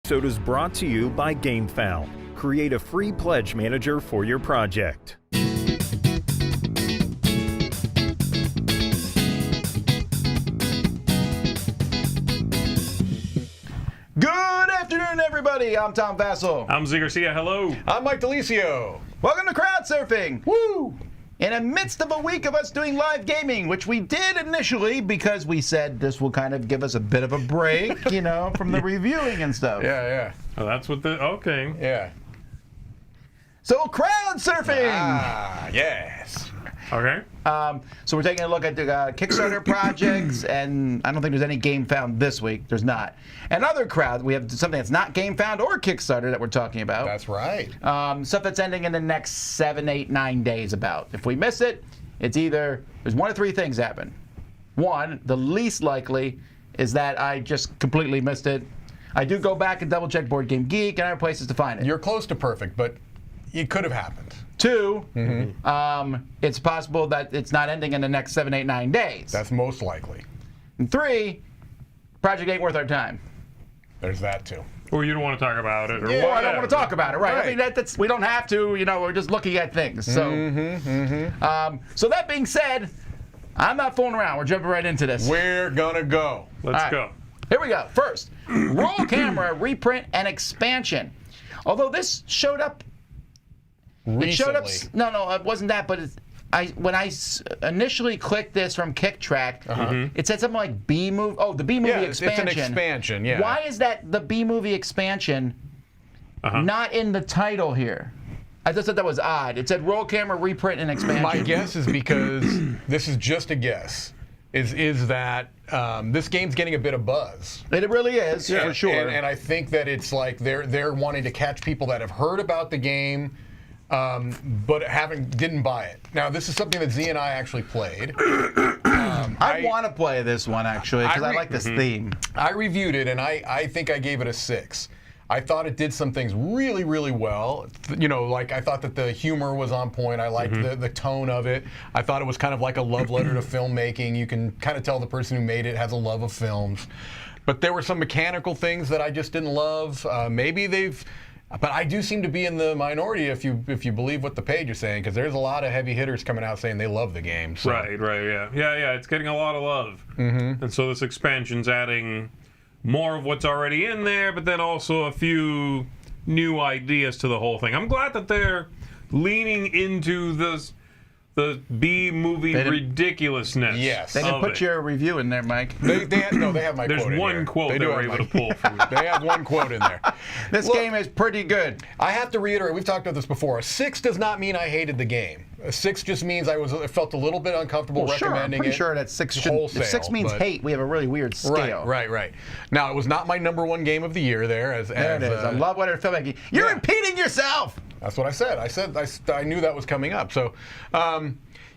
episode is brought to you by GameFound. Create a free pledge manager for your project. Good afternoon, everybody. I'm Tom Vassell. I'm Z Garcia. Hello. I'm Mike DeLisio. Welcome to Crowdsurfing. Woo! In the midst of a week of us doing live gaming, which we did initially because we said this will kind of give us a bit of a break, you know, from the reviewing and stuff. Yeah. Oh, that's what the... Okay. Yeah. So, Crowdsurfing! Ah, yes. Okay. So we're taking a look at the Kickstarter projects, and I don't think there's any GameFound this week. There's not. And other crowd, we have something that's not GameFound or Kickstarter that we're talking about. That's right. Stuff that's ending in the next 7, 8, 9 days about. If we miss it, it's either, there's one of three things happen. One, the least likely, is that I just completely missed it. I do go back and double check Board Game Geek and other places to find it. You're close to perfect, but it could have happened. Two, it's possible that it's not ending in the next 7, 8, 9 days. That's most likely. And three, project ain't worth our time. There's that too. Or you don't want to talk about it. Or Or I whatever. don't want to talk about it, right? I Right. mean, that's we don't have to, you know, we're just looking at things. So, so that being said, I'm not fooling around. We're jumping right into this. We're gonna go. Let's All go. right. Here we go. First, roll camera, reprint, and expansion. Although this showed up. Recently. It showed up. No, it wasn't that. But when I initially clicked this from KickTrack, it said something like B movie. Oh, the B movie Yeah, expansion. it's an expansion. Yeah. Why is that the B movie expansion not in the title here? I just thought that was odd. It said roll camera, reprint, and expansion. My guess is because this is just a guess. Is that this game's getting a bit of buzz. It really is, for sure. And I think that it's like they're wanting to catch people that have heard about the game, but didn't buy it. Now this is something that Z and I actually played. I want to play this one actually because I like this theme. I reviewed it and I think I gave it a 6. I thought it did some things really, really well. You know, like I thought that the humor was on point. I liked the tone of it. I thought it was kind of like a love letter to filmmaking. You can kind of tell the person who made it has a love of films. But there were some mechanical things that I just didn't love. But I do seem to be in the minority if you believe what the page is saying, because there's a lot of heavy hitters coming out saying they love the game. So. Right, yeah. It's getting a lot of love. And so this expansion's adding more of what's already in there, but then also a few new ideas to the whole thing. I'm glad that they're leaning into the B movie ridiculousness. Yes. They didn't of put it. your review in there, Mike. They have my There's quote in one here. quote They they do were have able to pull from. They have one quote in there. This game is pretty good. I have to reiterate, we've talked about this before. A 6 does not mean I hated the game. A 6 just means I felt a little bit uncomfortable recommending I'm pretty it. sure that 6 wholesale, if 6 means but- hate, we have a really weird scale. Right. Now, it was not my #1 game of the year there. There it is. I love what they're filmmaking. You're repeating yourself! That's what I said. I knew that was coming up. So,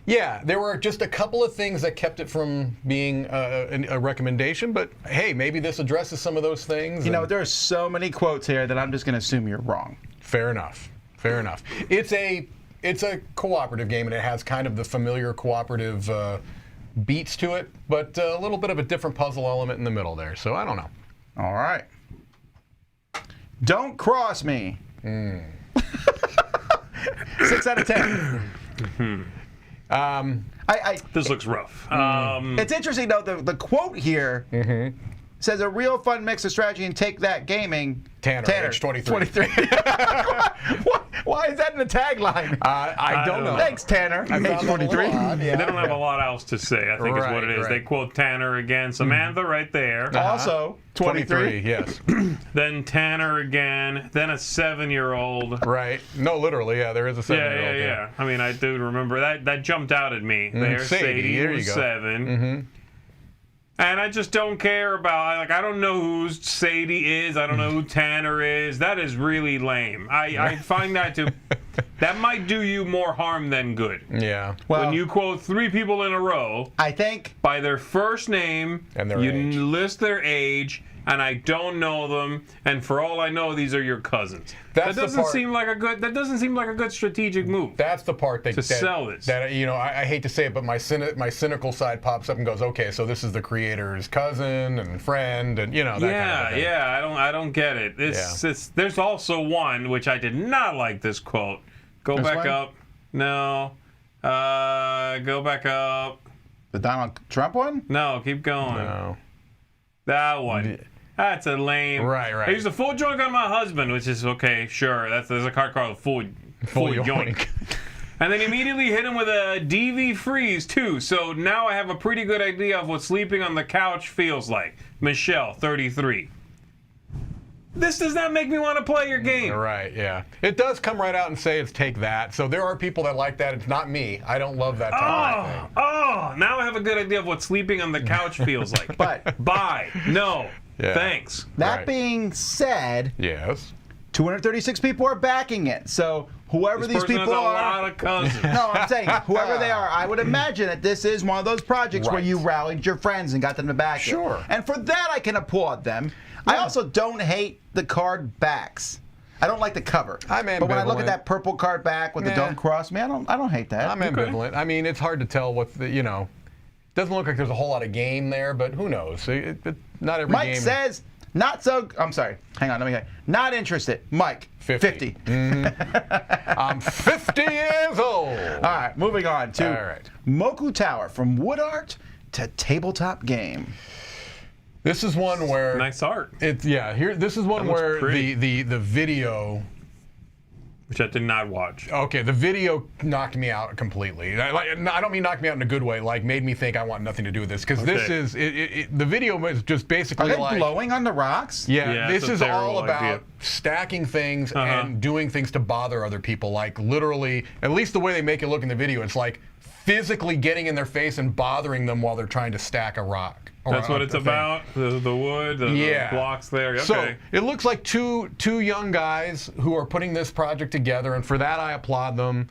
yeah, there were just a couple of things that kept it from being a recommendation. But hey, maybe this addresses some of those things. You know, there are so many quotes here that I'm just going to assume you're wrong. Fair enough. It's a cooperative game, and it has kind of the familiar cooperative beats to it, but a little bit of a different puzzle element in the middle there. So I don't know. All right. Don't cross me. 6 out of 10. This looks rough. It's interesting, though, the quote here says a real fun mix of strategy and take that gaming. Tanner, age 23. Why is that in the tagline? I don't know. Thanks, Tanner. I Age found that a 23. little odd, yeah. They don't have a lot else to say, I think is what it is. Right. They quote Tanner again, Samantha right there. Also, 23. Yes. Then Tanner again, then a 7-year-old. Right. No, literally, yeah, there is a 7-year-old. Yeah. I mean, I do remember that jumped out at me. There's Sadie, there you was go. 7. And I just don't care about, I don't know who Sadie is. I don't know who Tanner is. That is really lame. I find that might do you more harm than good. Yeah. Well, When you quote 3 people in a row I think by their first name, And their you age. list their age, and I don't know them, and for all I know, these are your cousins. That doesn't seem like a good strategic move. That's the part that sell this. That I hate to say it, but my cynical side pops up and goes, okay, so this is the creator's cousin and friend, and that kind of thing. I don't get it. There's also one which I did not like this quote. Go back up. No. Go back up. The Donald Trump one? No, keep going. No. That one. That's a lame. Right. I used a full joint on my husband, which is okay, sure. There's a card called full yoink. And then immediately hit him with a DV freeze too. So now I have a pretty good idea of what sleeping on the couch feels like. Michelle, 33. This does not make me want to play your game. Right, yeah. It does come right out and say it's take that. So there are people that like that. It's not me. I don't love that type of thing. Oh, now I have a good idea of what sleeping on the couch feels like. But bye. No. Yeah. Thanks. That being said, yes, 236 people are backing it. So whoever these people has a are, lot of cousins. no, I'm saying whoever they are, I would imagine that this is one of those projects where Right. you rallied your friends and got them to back it. Sure. And for that, I can applaud them. I also don't hate the card backs. I don't like the cover. I'm But when I look ambivalent. at that purple card back with the don't cross me, I don't hate that. I'm ambivalent. I mean, it's hard to tell what doesn't look like there's a whole lot of game there, but who knows? Not every Mike game. says not so. I'm sorry. Hang on. Let me get. Not interested. Mike. 50. I'm 50 years old. All right. Moving on to All right. Moku Tower, from wood art to tabletop game. This is one where Nice art. This is one That looks where pretty. the video. Which I did not watch. Okay, the video knocked me out completely. I don't mean knocked me out in a good way. Like made me think I want nothing to do with this because this is the video is just Are basically they like blowing on the rocks? Yeah, this it's a is all terrible about idea. stacking things and doing things to bother other people. Like literally, at least the way they make it look in the video, it's like physically getting in their face and bothering them while they're trying to stack a rock. That's what it's about. The wood, the blocks there. Okay. So it looks like two young guys who are putting this project together, and for that I applaud them.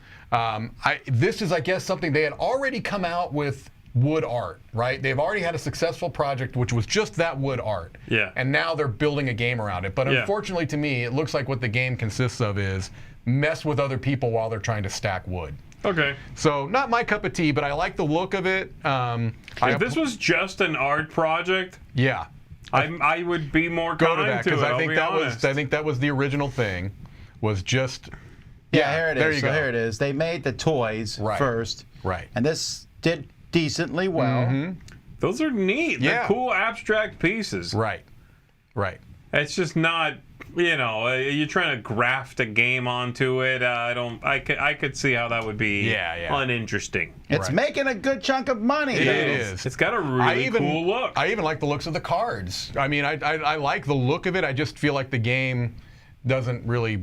This is, I guess, something they had already come out with wood art, right? They've already had a successful project, which was just that wood art. Yeah. And now they're building a game around it. But unfortunately to me, it looks like what the game consists of is mess with other people while they're trying to stack wood. Okay. So not my cup of tea, but I like the look of it. If this was just an art project, yeah. I would be more Go to kind that to it. because I'll I think that was the original thing. Was just Yeah, here it is. there you so go. here it is. They made the toys first. Right. And this did decently well. Those are neat. Yeah. They're cool abstract pieces. Right. It's just not, you're trying to graft a game onto it. I could see how that would be uninteresting. It's making a good chunk of money. It though. is. It's got a really cool look. I even like the looks of the cards. I mean, I like the look of it. I just feel like the game doesn't really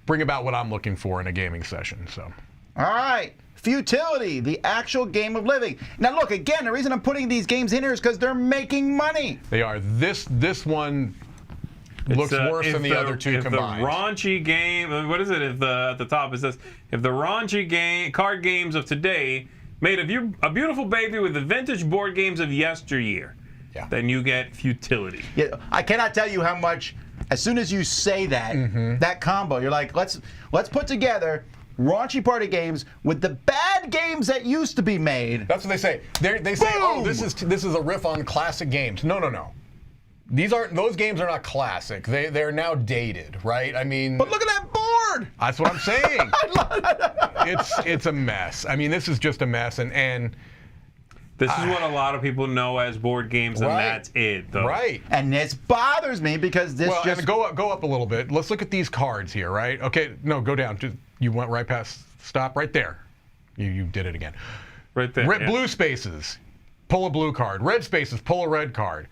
bring about what I'm looking for in a gaming session. So. All right. Futility, the actual game of living. Now, look, again, the reason I'm putting these games in here is because they're making money. They are. This one looks worse than the other two combined. The raunchy game, what is it? At the top it says, if the raunchy card games of today made a beautiful baby with the vintage board games of yesteryear, then you get Futility. Yeah, I cannot tell you how much. As soon as you say that, that combo, you're like, let's put together raunchy party games with the bad games that used to be made. That's what they say. They say, Boom! oh, this is a riff on classic games. No. Those games are not classic. They're now dated, right? I mean, But look at that board. that's what I'm saying. It's a mess. I mean, this is just a mess, and This is what a lot of people know as board games, and Right. that's it, though. right. And this bothers me because this Well, just and go up a little bit. Let's look at these cards here, right? Okay, no, go down. You went right past. Stop right there. You did it again. Right there. yeah. Blue spaces, pull a blue card. Red spaces, pull a red card.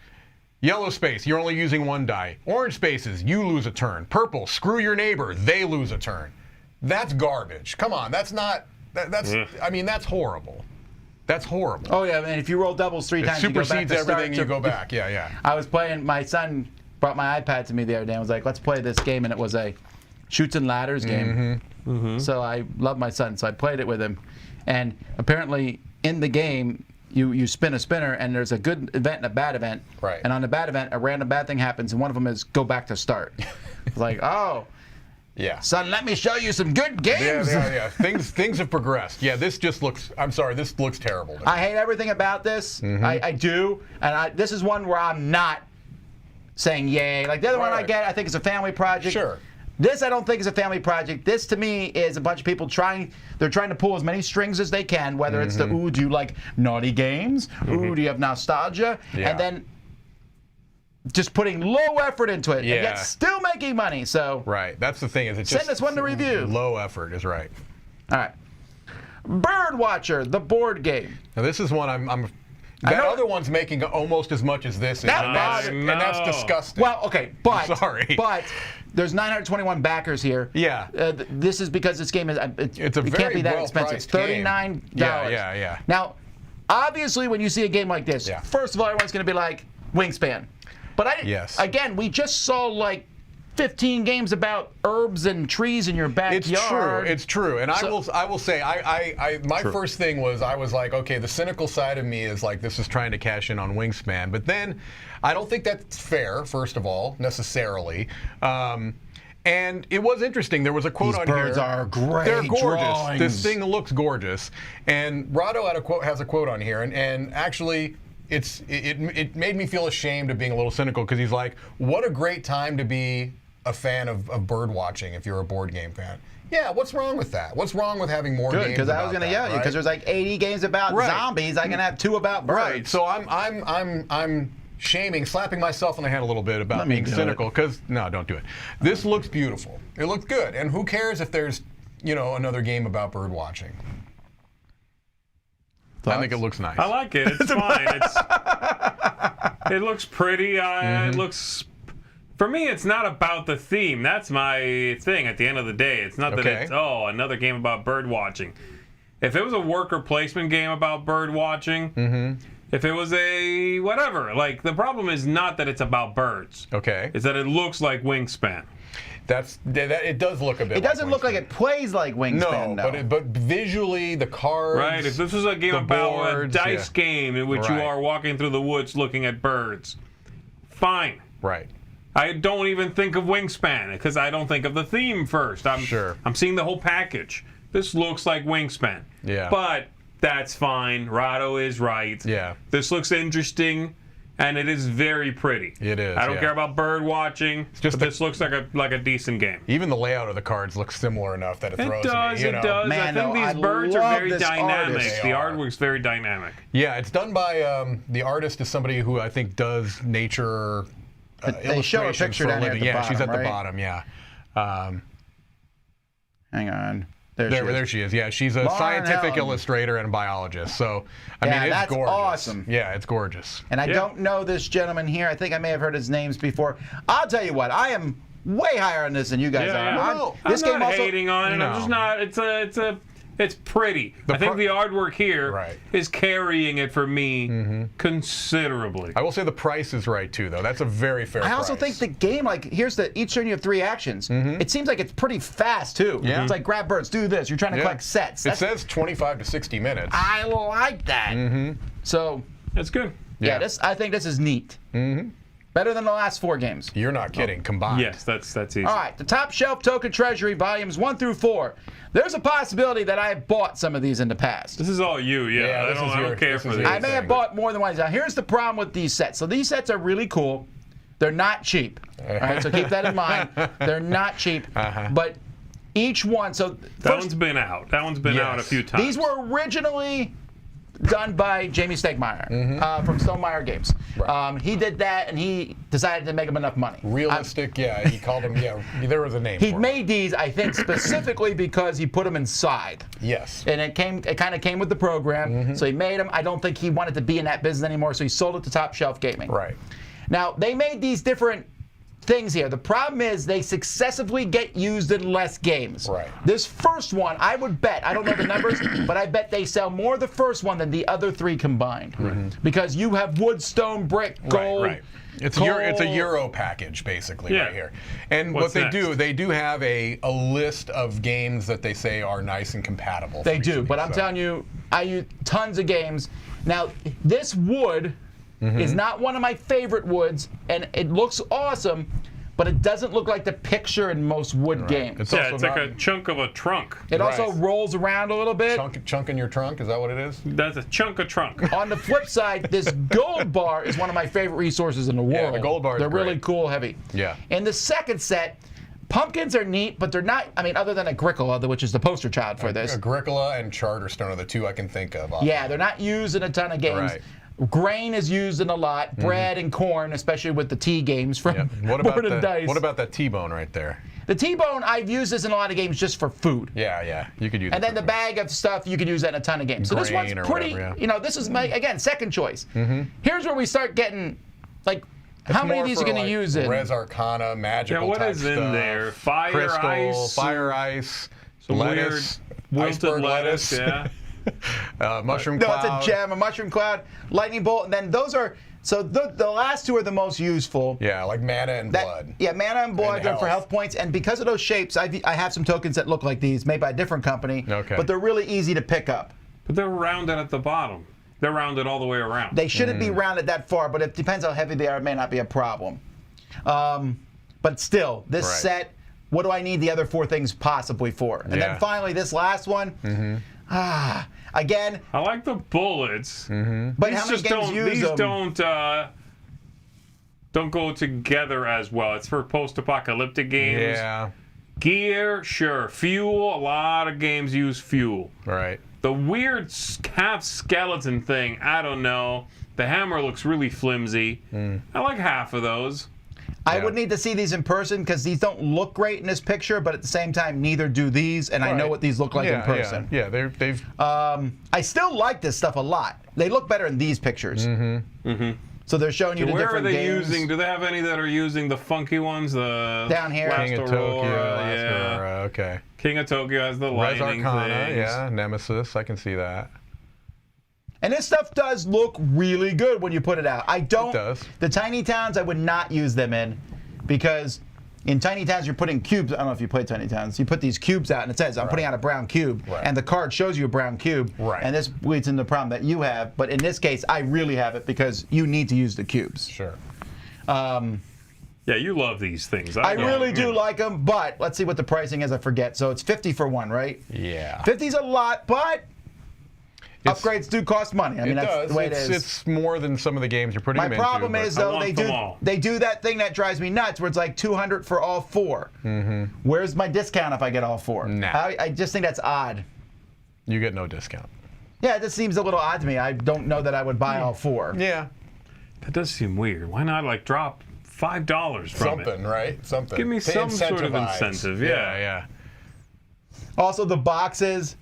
Yellow space, you're only using one die. Orange spaces, you lose a turn. Purple, screw your neighbor, they lose a turn. That's garbage. Come on, that's not. That's. I mean, that's horrible. That's horrible. Oh yeah, and if you roll doubles three It times, you go back supersedes to start everything. You go back. Yeah. I was playing. My son brought my iPad to me the other day and was like, "Let's play this game," and it was a shoots and ladders game. So I love my son, so I played it with him, and apparently in the game, you spin a spinner, and there's a good event and a bad event. Right. And on the bad event, a random bad thing happens, and one of them is go back to start. It's like, oh, Yeah. son, let me show you some good games. Yeah. Things have progressed. Yeah, this just looks. I'm sorry, this looks terrible. To me. I hate everything about this. I do, and this is one where I'm not saying yay. Like the other one I get, I think it's a family project. Sure. This I don't think is a family project. This to me is a bunch of people they're trying to pull as many strings as they can, whether it's the, ooh, do you like naughty games? Ooh, do you have nostalgia? Yeah. And then just putting low effort into it, and Yeah. yet still making money. So Right. That's the thing. Is it's send just us one to review. low effort is right. All right. Birdwatcher, the board game. Now this is one that know- other one's making almost as much as this is, That and that's, bothers- and that's No. disgusting. Well, okay, but Sorry. but there's 921 backers here. Yeah. This is because this game is It's a it very can't be that expensive. well-priced game. $39. Yeah. Now, obviously, when you see a game like this, Yeah. first of all, everyone's going to be like Wingspan. But Yes. again, we just saw like 15 games about herbs and trees in your backyard. It's true, and I will say, my True. first thing was I was like, okay, the cynical side of me is like, this is trying to cash in on Wingspan, but then I don't think that's fair. First of all, necessarily. And it was interesting. There was a quote These on birds here. are great They're gorgeous. drawings. This thing looks gorgeous. And Rado has a quote on here, and actually, it made me feel ashamed of being a little cynical because he's like, what a great time to be a fan of bird watching if you're a board game fan. Yeah, what's wrong with that? What's wrong with having more Good, games? because I was going to yell at you because there's like 80 games about Right. zombies. I can have 2 about birds. Right. So I'm slapping myself on the head a little bit about Let me being do cynical because no, don't do it. This looks beautiful. It looks good, and who cares if there's another game about bird watching? I think it looks nice. I like it. It's fine. It looks pretty. It looks. For me, it's not about the theme. That's my thing at the end of the day. It's not that Okay. it's, another game about bird watching. If it was a worker placement game about bird watching, if it was a whatever, like the problem is not that it's about birds. Okay. It's that it looks like Wingspan. It does look a bit. It doesn't look like it plays like Wingspan, No, though. but visually the cards. Right? If this was a game the about boards, a dice game in which you Right. are walking through the woods looking at birds, fine. Right. I don't even think of Wingspan because I don't think of the theme first. I'm seeing the whole package. This looks like Wingspan. Yeah. But that's fine. Rado is right. Yeah. This looks interesting, and it is very pretty. It is, I don't yeah. care about bird watching. just But this looks like a decent game. Even the layout of the cards looks similar enough that it throws It does. me. It does. Man, I think no, these I birds are love very this dynamic. artist. The They are. artwork's very dynamic. Yeah, it's done by the artist is somebody who I think does nature. They show a illustrations picture for a down here at living. the Yeah, bottom, she's at the right? bottom. Yeah. Hang on. There she is. Yeah, she's a Lauren scientific Helm. illustrator and biologist. So, I Yeah, mean, it's that's gorgeous. awesome. Yeah, it's gorgeous. And I Yeah. don't know this gentleman here. I think I may have heard his names before. I'll tell you what. I am way higher on this than you guys are. Well, This I'm game not also. hating on it. No. I'm just not. It's pretty. I think the artwork here is Right. carrying it for me considerably. I will say the price is right too, though. That's a very fair I also price. think the game, like, each turn you have 3 actions. It seems like it's pretty fast, too. Yeah. It's like grab birds, do this. You're trying to Yeah. collect sets. It says 25 to 60 minutes. I like that. So, It's good. yeah, I think this is neat. Better than the last 4 games. You're not kidding. Combined. Yes, that's easy. All right, the Top Shelf Token Treasury, volumes 1 through 4. There's a possibility that I have bought some of these in the past. This is all you. Yeah, Yeah, this is I your- don't care this for is this. your I may have bought more than one. Now, here's the problem with these sets. So these sets are really cool. They're not cheap. All right, so keep that in mind. They're not cheap. But each one, so That one's been out. That one's been out a few times. these were originally done by Jamie Stegmaier from Stonemaier Games. Right. He did that, and he decided to make him enough money. Realistic, yeah. He called them, yeah. There was a name He for made these, I think, specifically because he put them inside. it. Yes. And it kind of came with the program. So he made them. I don't think he wanted to be in that business anymore, so he sold it to Top Shelf Gaming. Right. Now, they made these different things here. The problem is they successively get used in less games. Right. This first one, I would bet, I don't know the numbers, but I bet they sell more the first one than the other 3 combined. Because you have wood, stone, brick, gold. Right. It's a Euro package, basically, Yeah. right here. And What's what next? they do have a list of games that they say are nice and compatible. They for each do, of but these, I'm so. telling you, I use tons of games, Now, this wood is not one of my favorite woods, and it looks awesome, but it doesn't look like the picture in most wood games. It's Yeah, also it's like not- a chunk of a trunk. It also rolls around a little bit. chunk in your trunk. Is that what it is? That's a chunk of trunk. On the flip side, this gold bar is one of my favorite resources in the world. Yeah, the gold bar is They're really great. cool, heavy. Yeah. In the second set, pumpkins are neat, but they're not, I mean, other than Agricola, which is the poster child for this. Agricola and Charterstone are the two I can think of. Yeah, they're not used in a ton of games. Right. Grain is used in a lot. Bread and corn, especially with the tea games from Yep. Board and Dice. What about that T-bone right there? The T-bone, I've used this in a lot of games just for food. Yeah, you could use. And it then the for- bag of stuff, you could use that in a ton of games. So this one's Grain or pretty, whatever, yeah. you know, this is my, again, second choice. Here's where we start getting, like, It's how many more of these are for, going to like, use it? Res Arcana, magical Yeah, what type is in stuff, there? Fire, Crystal, ice, fire, ice, some lettuce, weird wilted iceberg lettuce. Yeah. mushroom No, cloud. it's a gem, a mushroom cloud, lightning bolt, and then those are, so the last two are the most useful. Yeah, like mana and blood. Yeah, mana and blood And good for health. health points, and because of those shapes, I have some tokens that look like these, made by a different company, Okay. but they're really easy to pick up. But they're rounded at the bottom. They're rounded all the way around. They shouldn't be rounded that far, but it depends how heavy they are. It may not be a problem. But still, this Right. set, what do I need the other four things possibly for? And Yeah. then finally, this last one. Again, I like the bullets. but how many games use These them? don't go together as well. It's for post-apocalyptic games. Yeah, Gear, sure. Fuel, a lot of games use fuel. right. The weird half skeleton thing, I don't know. The hammer looks really flimsy. I like half of those. I Yeah. would need to see these in person because these don't look great in this picture, but at the same time, neither do these, and I know Right. what these look like in person. Yeah, they've. I still like this stuff a lot. They look better in these pictures. So they're showing you the Where are different they games. using? Do they have any that are using the funky ones? The Down here. Last King of Aurora, Tokyo, Last yeah. Aurora, okay. King of Tokyo has the Res lightning Arcana, things. yeah. Nemesis, I can see that. And this stuff does look really good when you put it out. I don't. It does. The tiny towns, I would not use them in because in tiny towns you're putting cubes. I don't know if you play tiny towns. You put these cubes out and it says I'm putting out a brown cube, Right. and the card shows you a brown cube. Right. And this leads into the problem that you have. But in this case, I really have it because you need to use the cubes. Sure. Yeah, you love these things. I don't, really you do know. like them, but let's see what the pricing is. I forget. So it's 50 for one, right? Yeah. 50's a lot, but It's- upgrades do cost money. I mean, It that's does. the way it it's, is. It's more than some of the games you're putting My them into. problem but- is though want them all. they do that thing that drives me nuts where it's like 200 for all four. Where's my discount if I get all four? Nah. I just think that's odd. you get no discount. Yeah, it just seems a little odd to me. I don't know that I would buy all four. Yeah. That does seem weird. Why not like drop $5 from Something, it? right? Something. Give me To some sort of incentivize. incentive. Yeah, Yeah. yeah. Also, the boxes.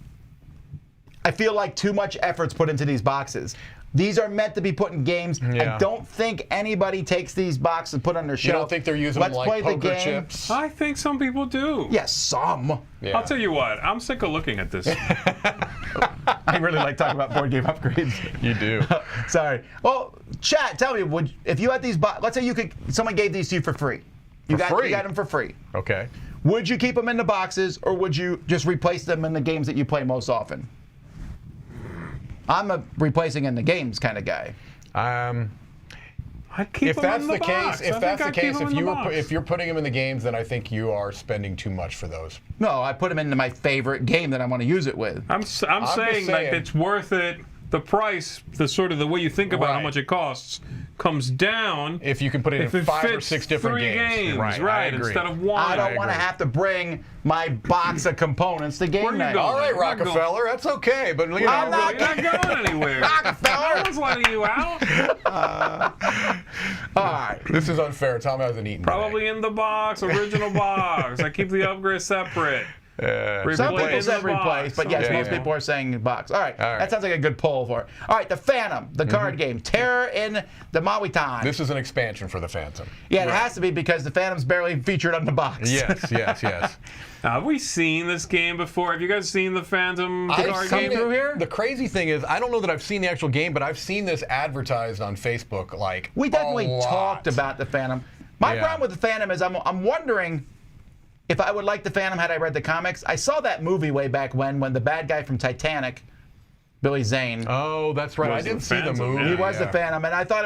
I feel like too much effort's put into these boxes. These are meant to be put in games. Yeah. I don't think anybody takes these boxes and put on their You shelf. don't think they're using Let's them play like the poker game. chips? I think some people do. Yes, some. Yeah. I'll tell you what. I'm sick of looking at this. I really like talking about board game upgrades. You do. Sorry. Well, chat, tell me, if you had these, let's say someone gave these to you for free. You free? got them for free. Okay. Would you keep them in the boxes, or would you just replace them in the games that you play most often? I'm a replacing in the games kind of guy. I'd keep If them that's in the, the box. case, I if that's the think I'd keep case, them if in you the were box. if you're putting them in the games, then I think you are spending too much for those. No, I put them into my favorite game that I want to use it with. I'm just saying like saying. it's worth it. The price, the sort of the way you think about how Right. much it costs, comes down If you can put it if in it 5 or fits 6 different three games, Right. I right? agree. Instead of one. I don't want to agree. have to bring my box of components to game Where you night. going? All right, We're not going- Rockefeller, that's okay, but you know, I'm not You're not going anywhere. Rockefeller. No one's letting you out. All right. this is unfair. Tom hasn't eaten. Probably in the box, original box. I keep the upgrades separate. Some Replace people said in the replace, box. but yes, Yeah, most yeah. people are saying box. All right, right. that sounds like a good poll for it. All right, the Phantom, the card game, Terror in the Mawitan. This is an expansion for the Phantom. Yeah, it has to be because the Phantom's barely featured on the box. Yes, yes, yes. Have we seen this game before? Have you guys seen the Phantom I've card seen game? through here? The crazy thing is, I don't know that I've seen the actual game, but I've seen this advertised on Facebook like We definitely a lot. talked about the Phantom. My Yeah. problem with the Phantom is I'm wondering if I would like the Phantom had I read the comics. I saw that movie way back when the bad guy from Titanic Billy Zane. Oh, that's right. I Was the didn't see the Phantom, movie. yeah. He was the Phantom, and I thought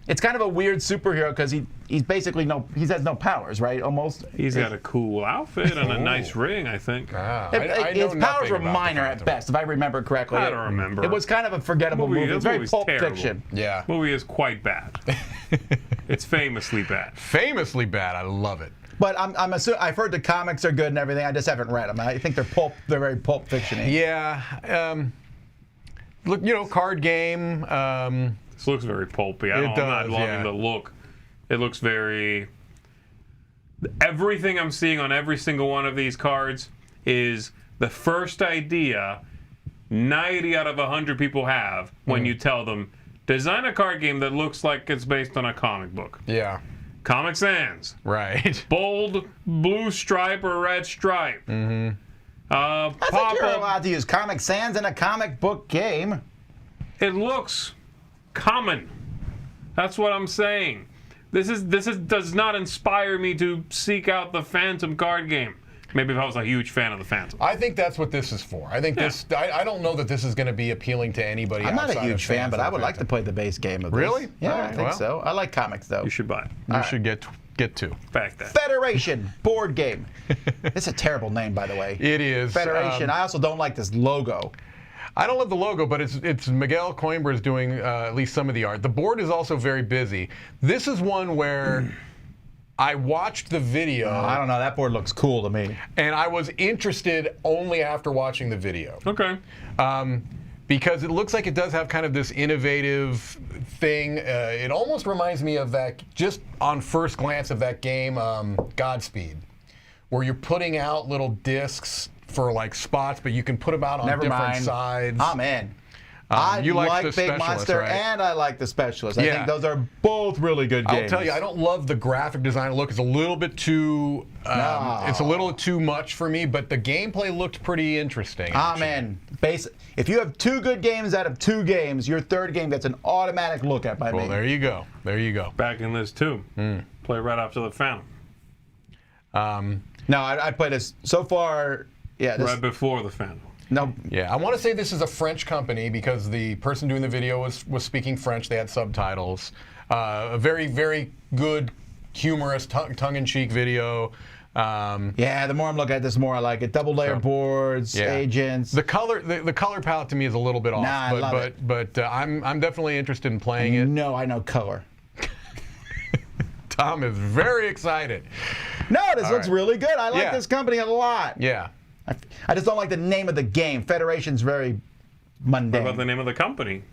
it's kind of a weird superhero because he's basically he has no powers, right? Almost. He's got a cool outfit and a nice ring, I think. Ah, I know His powers nothing were about the minor at Phantom. best, if I remember correctly. I don't remember. It was kind of a forgettable movie. It's very movie's Pulp terrible. Fiction. Yeah. Movie is quite bad. It's famously bad. Famously bad. I love it. But I'm assuming I've heard the comics are good and everything. I just haven't read them. I think they're very Pulp Fiction-y. Yeah. Look, card game. This looks very pulpy. I'm not does, loving yeah. the look. It looks very... Everything I'm seeing on every single one of these cards is the first idea 90 out of 100 people have when you tell them, design a card game that looks like it's based on a comic book. Yeah. Comic Sans. Right. Bold blue stripe or red stripe. I think you're allowed to use Comic Sans in a comic book game. It looks common. That's what I'm saying. This does not inspire me to seek out the Phantom card game. Maybe if I was a huge fan of the Phantom. I think that's what this is for. I think this. I don't know that this is going to be appealing to anybody. I'm not a outside of huge fan, fans but of I would like to Phantom. play the base game of this. Really? Yeah, All I right, think well. so. I like comics, though. You should buy it. You should get two. Back that. Federation board game. It's a terrible name, by the way. It is. Federation. I also don't like this logo. I don't love the logo, but it's Miguel Coimbra is doing at least some of the art. The board is also very busy. This is one where I watched the video. I don't know. That board looks cool to me. And I was interested only after watching the video. Okay. Because it looks like it does have kind of this innovative thing. It almost reminds me of that, just on first glance, of that game, Godspeed, where you're putting out little discs for like spots, but you can put them out on different sides. I'm in. I you like the Big Specialist, Monster right? and I like the Specialist. I Yeah. think those are both really good games. I'll tell you, I don't love the graphic design look. It's a little bit too, it's a little too much for me, but the gameplay looked pretty interesting. I'm in. If you have 2 good games out of 2 games, your third game gets an automatic look at by me. Well, there you go. There you go. Back in this too. Play right after the Phantom. No, I played this so far. Yeah, this, Right before the Phantom. no. Yeah, I want to say this is a French company because the person doing the video was speaking French. They had subtitles. A very, very good, humorous, tongue-in-cheek video. Yeah, the more I'm looking at this, the more I like it. Double layer boards, Yeah. agents. The color palette to me is a little bit off, Nah, I but love it. but I'm definitely interested in playing it. No, I know color. Tom is very excited. No, this looks right. really good. I like Yeah. this company a lot. Yeah. I just don't like the name of the game. Federation's very What mundane. about the name of the company?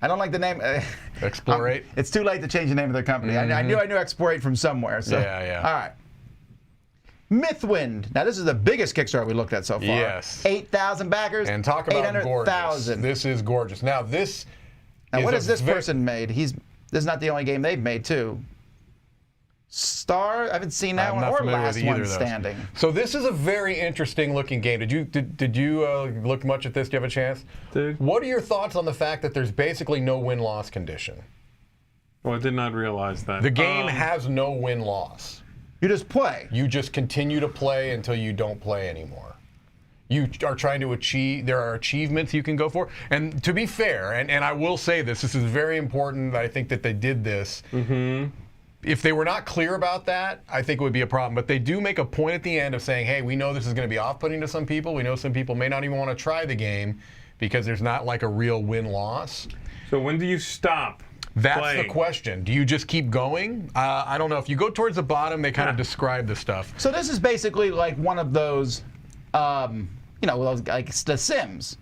I don't like the name. Explorate. It's too late to change the name of their company. I knew Explorate from somewhere. So. Yeah, yeah. All right. Mythwind. Now, this is the biggest Kickstarter we looked at so far. Yes. 8,000 backers. And talk about gorgeous. 800,000. This is gorgeous. Now, this Now, is what a has this ve- person made? This is not the only game they've made, too. Star? I haven't seen that I'm one. not Or familiar with Last either One of those. Standing. So this is a very interesting looking game. Did you look much at this? Do you have a chance? Did. What are your thoughts on the fact that there's basically no win-loss condition? Oh, I did not realize that. The game has no win-loss. You just play. You just continue to play until you don't play anymore. You are trying to achieve, there are achievements you can go for. And to be fair, and I will say this is very important, I think that they did this. If they were not clear about that, I think it would be a problem. But they do make a point at the end of saying, hey, we know this is going to be off-putting to some people. We know some people may not even want to try the game because there's not like a real win-loss. So when do you stop? That's playing? the question. Do you just keep going? I don't know. If you go towards the bottom, they kind of describe the stuff. So this is basically like one of those, like The Sims.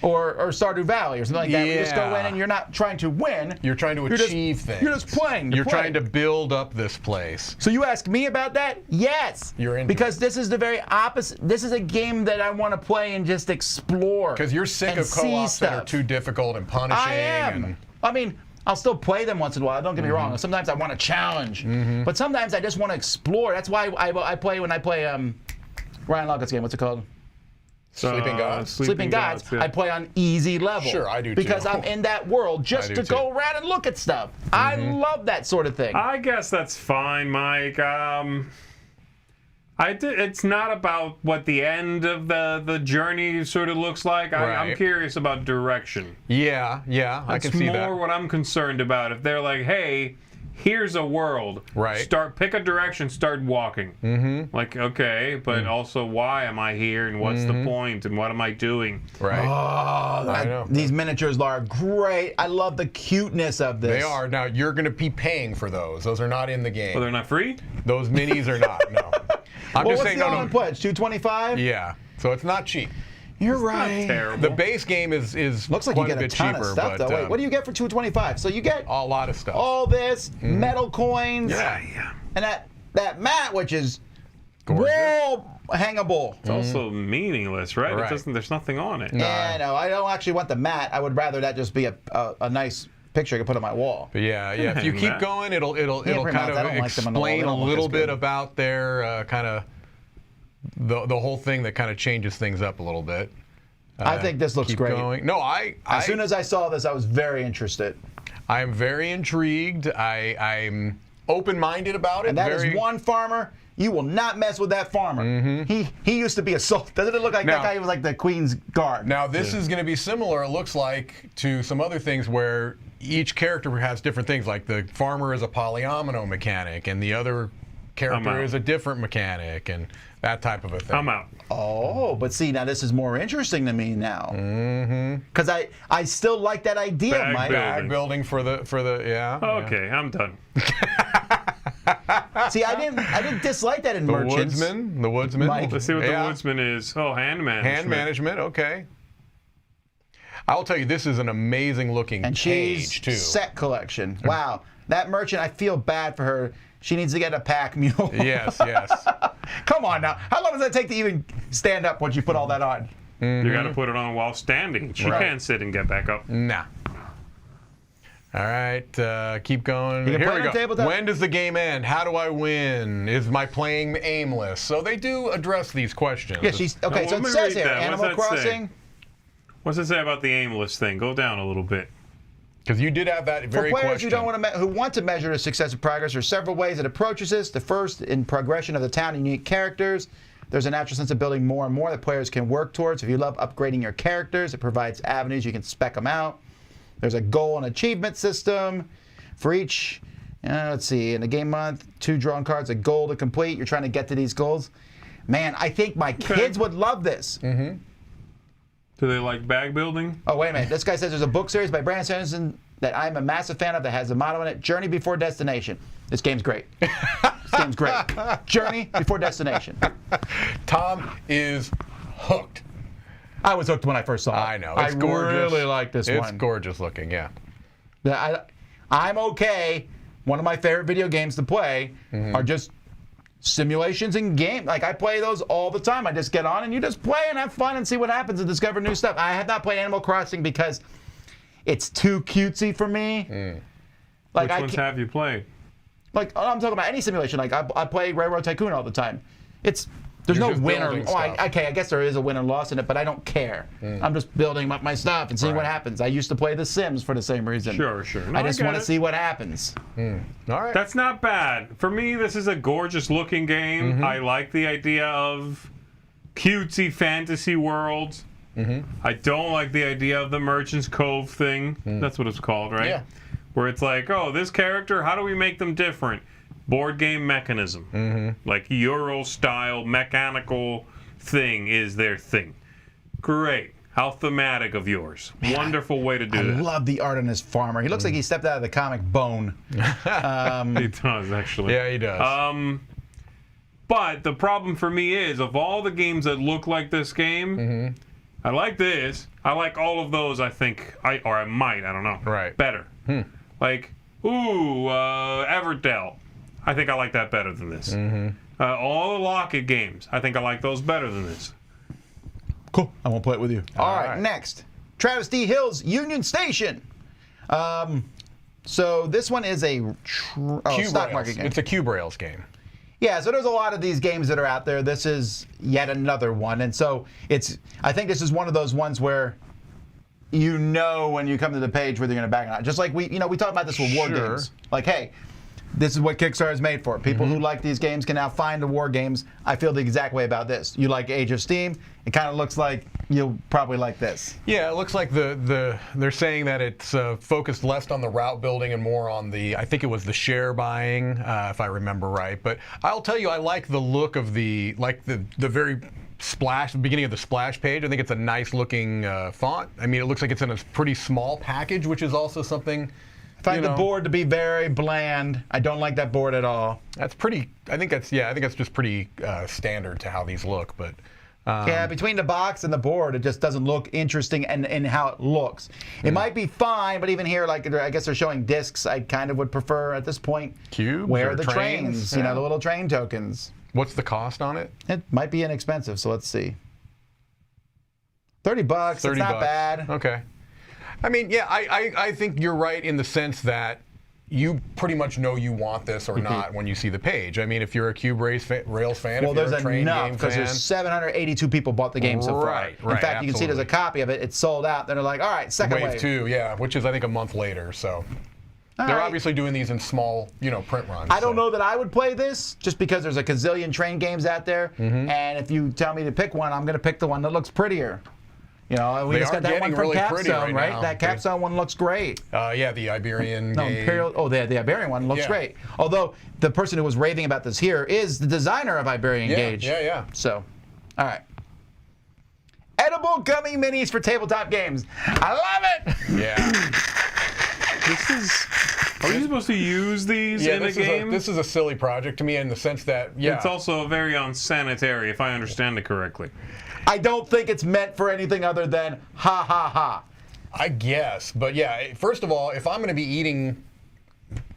Or Stardew Valley or something like that. Where you just go in and you're not trying to win. You're trying to achieve things. You're just playing. You're trying to build up this place. So you ask me about that? Yes. You're into because this is the very opposite. This is a game that I want to play and just explore. Because you're sick and of co-ops see that are stuff. too difficult and punishing. I am. And I mean, I'll still play them once in a while. Don't get me wrong. Sometimes I want a challenge, but sometimes I just want to explore. That's why I play when I play Ryan Lockett's game. What's it called? Sleeping Gods. Sleeping Gods. Yeah. I play on easy level. Sure, I do because too. I'm in that world just I to do too. go around and look at stuff. I love that sort of thing. I guess that's fine, Mike. It's not about what the end of the journey sort of looks like. I'm Right. curious about direction. Yeah, I can see That's that. more what I'm concerned about. If they're like, hey, here's a world. Right. Pick a direction, start walking. Mm-hmm. Like, okay, but also why am I here and what's the point and what am I doing? Right. I know. These miniatures are great. I love the cuteness of this. They are. Now, you're going to be paying for those. Those are not in the game. Well, they're not free? Those minis are not, no. I'm Well, just what's saying, the no. all-in pledge? $225? Yeah, so it's not cheap. You're Not right. terrible. The base game is Looks like quite you a get a bit ton cheaper, of stuff, but though. Wait, what do you get for $225? So you get a lot of stuff. all this, metal coins, Yeah. and that mat, which is Gorgeous. wall hangable. It's also meaningless, right? Right. There's nothing on it. Yeah, no, I don't actually want the mat. I would rather that just be a nice picture I can put on my wall. But yeah. If you Hang keep that. going, it'll pretty kind much. I of don't like them on the wall. They explain a don't look little as bit good. about their kind of the whole thing that kind of changes things up a little bit. I think this looks Keep great. going. No, As soon as I saw this, I was very interested. I'm very intrigued. I'm open-minded about it. And that is very, one farmer. You will not mess with that farmer. He used to be a soldier. Doesn't it look like Now- that guy was like the Queen's Guard? Now, this is going to be similar, it looks like, to some other things where each character has different things. Like the farmer is a polyomino mechanic, and the other I'm character out. is a different mechanic, and that type of a thing. I'm out. Oh, but see, now this is more interesting to me now. Because I still like that idea, Bag Mike. building. Bag building for the yeah. Okay, I'm done. See, I didn't dislike that in The Merchants. woodsman. Mike. Let's see what Yeah. the woodsman is. Oh, hand management. Hand management, okay. I'll tell you, this is an amazing looking And she's page, too. set collection. Wow, that merchant, I feel bad for her. She needs to get a pack mule. Yes. Come on now. How long does that take to even stand up once you put all that on? You got to put it on while standing. She Right. can't sit and get back up. Nah. All right, keep going. You can Here play we on go. tabletop. When does the game end? How do I win? Is my playing aimless? So they do address these questions. Yeah, she's okay. Now, so let it me says read here, that. What does Animal that say? Crossing. What's it say about the aimless thing? Go down a little bit. Because you did have that For very players question. who don't want to who want to measure the success of progress, there are several ways it approaches this. The first, in progression of the town and unique characters. There's a natural sense of building more and more that players can work towards. If you love upgrading your characters, it provides avenues you can spec them out. There's a goal and achievement system for each. Let's see, in the game month, 2 drawn cards, a goal to complete. You're trying to get to these goals. Man, I think my kids would love this. Do they like bag building? Oh, wait a minute. This guy says there's a book series by Brandon Sanderson that I'm a massive fan of that has a motto in it, Journey Before Destination. This game's great. This game's great. Journey Before Destination. Tom is hooked. I was hooked when I first saw it. I know. It's gorgeous. I really like this it's one. It's gorgeous looking, yeah. I'm okay. One of my favorite video games to play are just simulations and game. Like, I play those all the time. I just get on and you just play and have fun and see what happens and discover new stuff. I have not played Animal Crossing because it's too cutesy for me. Like, Which ones have you played? I'm talking about any simulation. Like, I play Railroad Tycoon all the time. There's You're no just win or building I stuff. guess there is a win or loss in it, but I don't care. I'm just building up my stuff and seeing what Right. happens. I used to play The Sims for the same reason. Sure. No, I just get want to it. see what happens. All right. That's not bad. For me, this is a gorgeous looking game. I like the idea of cutesy fantasy worlds. I don't like the idea of the Merchant's Cove thing. That's what it's called, right? Yeah. Where it's like, oh, this character, how do we make them different? Board game mechanism. Like Euro style mechanical thing is their thing. Great. How thematic of yours. Wonderful way to do I that. love the art on this farmer. He looks like he stepped out of the comic Bone. He does, actually. Yeah, he does. But the problem for me is, of all the games that look like this game, I like this. I like all of those, I think. I don't know. Right. Better. Like, Everdell. I think I like that better than this. All the Locket games, I think I like those better than this. Cool. I won't play it with you. All right, right. next. Travis D. Hill's Union Station. So this one is a Cube stock Rails. market game. It's a Cube Rails game. Yeah, so there's a lot of these games that are out there. This is yet another one. And so I think this is one of those ones where you know when you come to the page whether you're going to back or not. Just like we talk about this with war Sure. games. Like, hey, this is what Kickstarter is made for. People who like these games can now find the war games. I feel the exact way about this. You like Age of Steam? It kind of looks like you'll probably like this. Yeah, it looks like they're saying that it's focused less on the route building and more on the, I think it was the share buying, if I remember right. But I'll tell you, I like the look of the very the beginning of the splash page. I think it's a nice looking font. I mean, it looks like it's in a pretty small package, which is also something. I find the board to be very bland. I don't like that board at all. That's pretty. I think that's just pretty standard to how these look. But yeah, between the box and the board, it just doesn't look interesting in how it looks. It might be fine, but even here, like I guess they're showing discs. I kind of would prefer at this point. Cubes where or the trains, yeah. you know, the little train tokens. What's the cost on it? It might be inexpensive, so let's see. $30. It's not bad. Okay. I mean, yeah, I think you're right in the sense that you pretty much know you want this or not when you see the page. I mean, if you're a Cube Rails fan, Well, if you're there's a train enough game because fan, there's 782 people bought the game so far. Right, In fact, you can see there's a absolutely. copy of it. It's sold out. Then they're like, all right, second wave 2, yeah, which is I think a month later. So they're right. obviously doing these in small, print runs. I don't know that I would play this just because there's a gazillion train games out there. And if you tell me to pick one, I'm going to pick the one that looks prettier. You know, we They just are got that one getting from really pretty Capstone, right right? now. That Capstone one looks great. Yeah, the Iberian No, game. Imperial. Oh, the Iberian one looks Yeah. great. Although the person who was raving about this here is the designer of Iberian Gauge. Yeah. So, all right. Edible gummy minis for tabletop games. I love it. Yeah. Are we supposed to use these in a game? This is a silly project to me in the sense that, It's also very unsanitary, if I understand it correctly. I don't think it's meant for anything other than ha ha ha. I guess, but yeah. First of all, if I'm going to be eating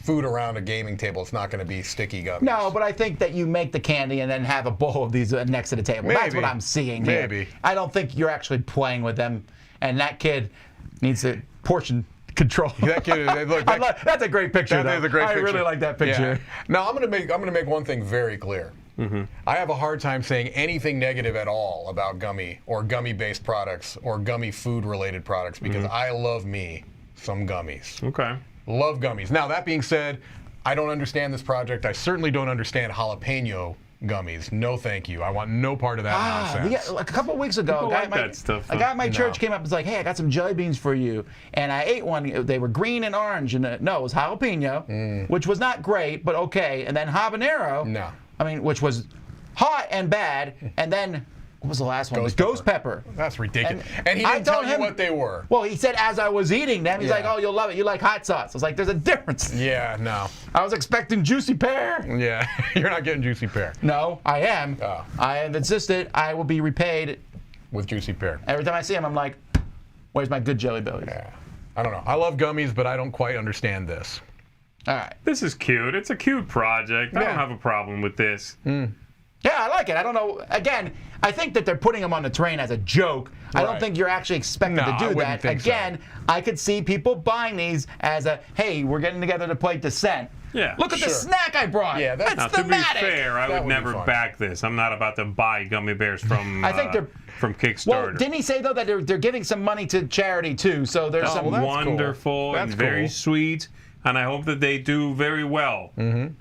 food around a gaming table, it's not going to be sticky gummies. No, but I think that you make the candy and then have a bowl of these next to the table. That's Maybe. what I'm seeing here. Maybe. I don't think you're actually playing with them, and that kid needs a portion control. That kid, look. That's a great picture. That is though. a great picture. I really like that picture. Yeah. Now I'm going to make one thing very clear. I have a hard time saying anything negative at all about gummy or gummy-based products or gummy food-related products because I love me some gummies. Okay. Love gummies. Now, that being said, I don't understand this project. I certainly don't understand jalapeno gummies. No, thank you. I want no part of that nonsense. A couple of weeks ago, People a guy like at my, that stuff, a guy at my No. church came up and was like, hey, I got some jelly beans for you. And I ate one. They were green and orange. And no, it was jalapeno, which was not great, but okay. And then habanero. No. I mean, which was hot and bad. And then, what was the last one? Ghost pepper. That's ridiculous. And And he I didn't tell told you him- what they were. Well, he said as I was eating them, he's Yeah. like, oh, you'll love it. You like hot sauce. I was like, there's a difference. Yeah, no. I was expecting juicy pear. Yeah, you're not getting juicy pear No, I am. Oh. I have insisted I will be repaid. with juicy pear. Every time I see him, I'm like, where's my good jelly bellies? Yeah. I don't know. I love gummies, but I don't quite understand this. All right. This is cute. It's a cute project. I Yeah. don't have a problem with this. Yeah, I like it. I don't know. Again, I think that they're putting them on the train as a joke. I don't Right. think you're actually expected No, to I do wouldn't that. think so. Again, I could see people buying these as a, hey, we're getting together to play Descent. Yeah, Look at the sure. snack I brought. Yeah, that's- Now, It's to be thematic. fair, I That would would be never fun. back this. I'm not about to buy gummy bears from I think they're- from Well, Kickstarter. didn't he say, though, that they're giving some money to charity, too? So there's some... well, that's cool. Wonderful That's and very cool. sweet, and I hope that they do very well.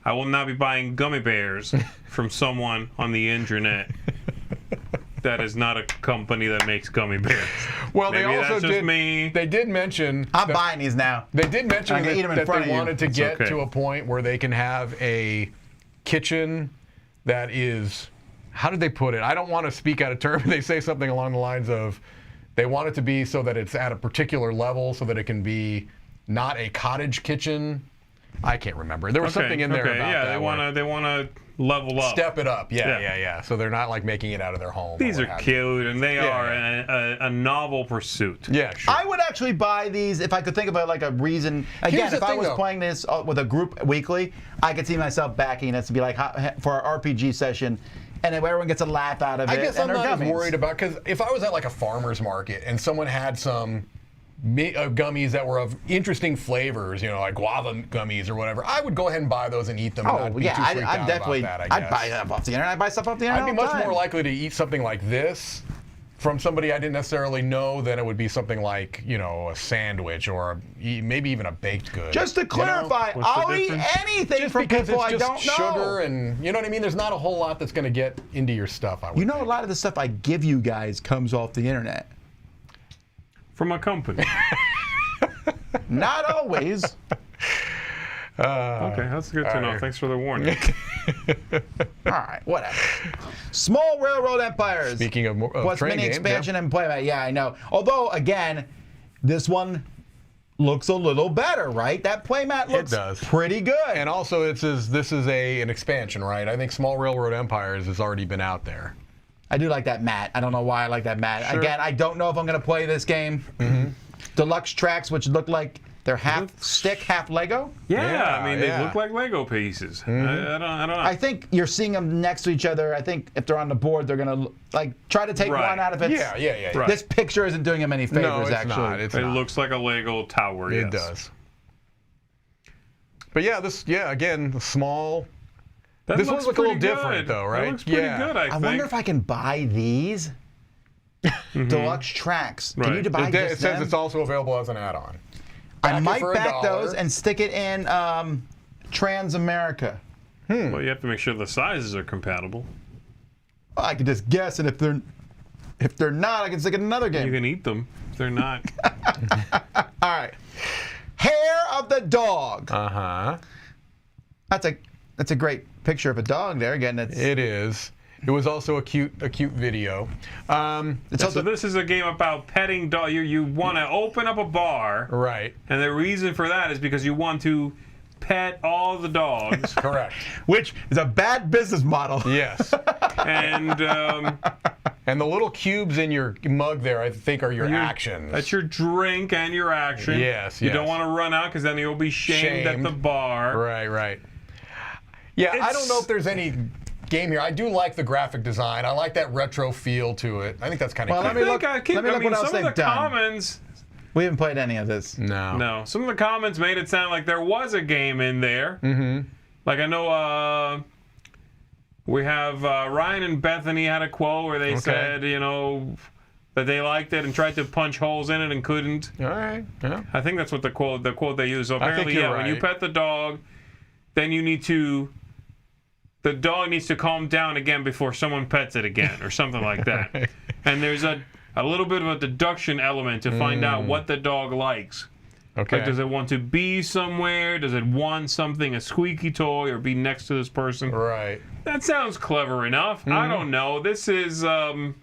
I will not be buying gummy bears from someone on the internet that is not a company that makes gummy bears. Well, Maybe they also that's just did. me. They did mention. I'm that- buying these now. They did mention I can eat 'em in that front they of you. wanted to It's get okay. to a point where they can have a kitchen that is. How did they put it? I don't want to speak out of turn. They say something along the lines of, they want it to be so that it's at a particular level, so that it can be not a cottage kitchen. I can't remember. There was something in there about yeah, that. they want to level up. step it up. Yeah. Yeah. So they're not like making it out of their home. These or are what have you. cute, and they Yeah, are a novel pursuit. Yeah, sure. I would actually buy these if I could think of like a reason. Again, Here's the if I thing, was though. playing this with a group weekly, I could see myself backing this to be like for our RPG session, and then everyone gets a laugh out of it. I guess and I'm they're not as gummies. worried about, because if I was at like a farmer's market and someone had some gummies that were of interesting flavors, like guava gummies or whatever, I would go ahead and buy those and eat them. And Oh not be yeah, too freaked I'm out definitely. About that, I I'd guess. buy stuff off the internet. I buy stuff off the internet. I'd be all the much time. more likely to eat something like this from somebody I didn't necessarily know, then it would be something like, you know, a sandwich or maybe even a baked good. Just to clarify, What's the I'll eat difference? anything Just from because people it's I just don't know. sugar and, you know what I mean? There's not a whole lot that's going to get into your stuff, I would You know, a think. lot of the stuff I give you guys comes off the internet. From a company. Not always. Okay, that's good to know. right. Thanks for the warning. All right, whatever. Small Railroad Empires. Speaking of Plus train mini games, expansion and playmat. Yeah, I know. Although, again, this one looks a little better, right? That playmat looks does. pretty good. And also, this is an expansion, right? I think Small Railroad Empires has already been out there. I do like that mat. I don't know why I like that mat. Sure. Again, I don't know if I'm going to play this game. Deluxe tracks, which look like they're half stick, half Lego. Yeah, I mean, they yeah. look like Lego pieces. I don't know. I think you're seeing them next to each other. I think if they're on the board, they're going to like try to take Right. one out of it. Yeah. Right. This picture isn't doing him any favors, No, it's actually. not. It's It not. looks like a Lego tower, It yes. does. But yeah, again, the small. That This looks one's a little pretty different, good. though, right? That looks pretty Yeah. good, I I think. wonder if I can buy these deluxe tracks. Can Right. you buy It just says them? it's also available as an add-on. I back it might for back $1. those and stick it in Trans America. Well, you have to make sure the sizes are compatible. Well, I could just guess, and if they're not, I can stick it in another You game. can eat them. If they're not. All right. Hair of the dog. Uh-huh. That's a great picture of a dog there. Again, it's It is. It was also a cute video. it's So also this is a game about petting dog. You want to open up a bar, Right. and the reason for that is because you want to pet all the dogs. Correct. which is a bad business model. Yes. And And the little cubes in your mug there, I think, are your actions. that's your drink and your action. Yes, You don't yes. want to run out because then you'll be shamed at the bar. Right. Yeah, I don't know if there's any game here. I do like the graphic design. I like that retro feel to it. I think that's kind of Well, cute. let me I look- think let me look what else some of the they've done. comments. We haven't played any of this. No, some of the comments made it sound like there was a game in there. Mm-hmm. Like I know we have Ryan and Bethany had a quote where they said, you know, that they liked it and tried to punch holes in it and couldn't. All right. Yeah. I think that's what the quote they use. So apparently, you're when you right. pet the dog, then the dog needs to calm down again before someone pets it again, or something like that. Right. And there's a little bit of a deduction element to find out what the dog likes. Okay. Like, does it want to be somewhere? Does it want something, a squeaky toy, or be next to this person? Right. That sounds clever enough. I don't know. This is, I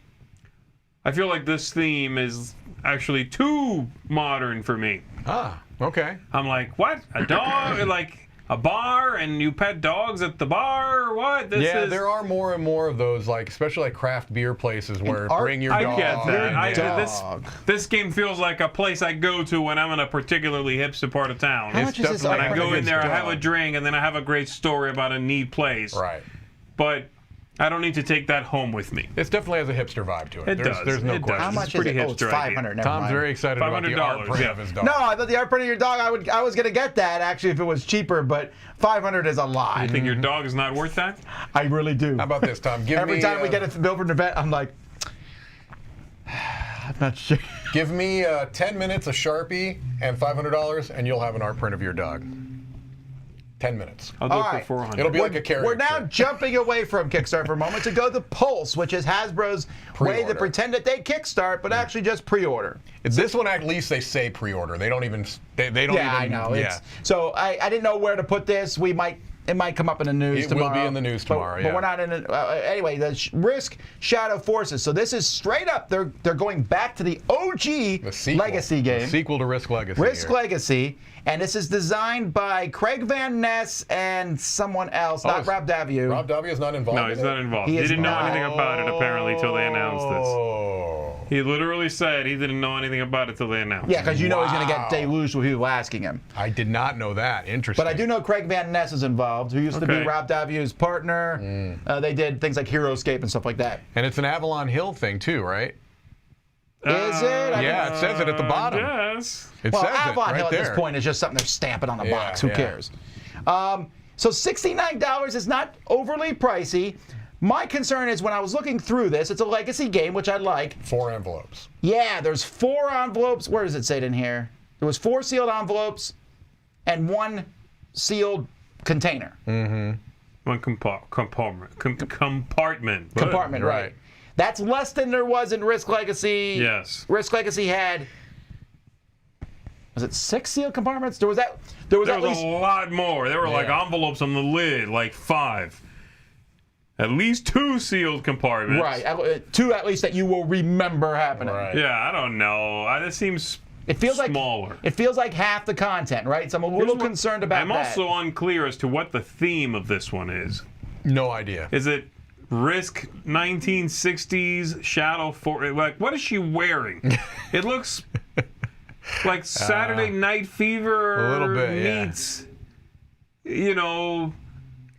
feel like this theme is actually too modern for me. Ah. Okay. I'm like, what? A dog? Like a bar, and you pet dogs at the bar? Or what? This Yeah, is... there are more and more of those, like especially like craft beer places where art- bring your I dog. get that. Dog. This game feels like a place I go to when I'm in a particularly hipster part of town. How much is this definitely- And I art go in against there, I have a dog? drink, and then I have a great story about a neat place. Right. But I don't need to take that home with me. It definitely has a hipster vibe to it. It there's, does. There's no It does. question. How It's much is pretty it? Oh, it's hipster idea. 500. Never Tom's mind. very excited about the art $500, print yeah. of his dog. No, I thought the art print of your dog. I was gonna get that actually if it was cheaper, but 500 is a lot. You think your dog is not worth that? I really do. How about this, Tom? Give Every me, time we get a bill from the vet, I'm like, I'm not sure. Give me 10 minutes, a Sharpie, and $500, and you'll have an art print of your dog. 10 minutes. I'll do All it right. for 400. It'll be like a carrot. We're now jumping away from Kickstarter for a moment to go to Pulse, which is Hasbro's way to Pre-order. pretend that they kickstart, but actually just pre-order. This one, at least they say pre-order. They don't even. They don't even. Yeah, I know. Yeah. So I didn't know where to put this. It might come up in the news It will tomorrow. be in the news tomorrow, But yeah. we're not in it. Anyway, the Risk Shadow Forces. So this is straight up. They're going back to the OG The sequel. Legacy game. The sequel to Risk Legacy. Risk here. Legacy. And this is designed by Craig Van Ness and someone else, not Rob Daviau. Rob Daviau is not involved. No, he's in not it? involved. He He is didn't know not. anything about it, apparently, till they announced this. Oh. He literally said he didn't know anything about it till they announced Yeah, it. because you know he's going to Wow. get deluged with people asking him. I did not know that. Interesting. But I do know Craig Van Ness is involved, who used to be Okay. Rob Daviau's partner. They did things like HeroScape and stuff like that. And it's an Avalon Hill thing too, right? Is it? Yeah, it says it at the bottom. Yes. It Well, says Avalon it right Hill there. at this point is just something they're stamping on a box. Who yeah. cares? So $69 is not overly pricey, My concern is when I was looking through this, it's a legacy game, which I like. 4 envelopes. Yeah, there's 4 envelopes. Where does it say it in here? There was 4 sealed envelopes and 1 sealed container. One compartment. Compartment, right. That's less than there was in Risk Legacy. Yes. Risk Legacy had, was it 6 sealed compartments? There was at least a lot more. There were like envelopes on the lid, like 5. At least 2 sealed compartments. Right, 2 at least that you will remember happening. Right. Yeah, I don't know. This seems smaller. It feels like half the content, right? So I'm a little concerned about that. I'm also unclear as to what the theme of this one is. No idea. Is it Risk 1960s Shadow 4? Like, what is she wearing? It looks like Saturday Night Fever a little bit, meets, you know.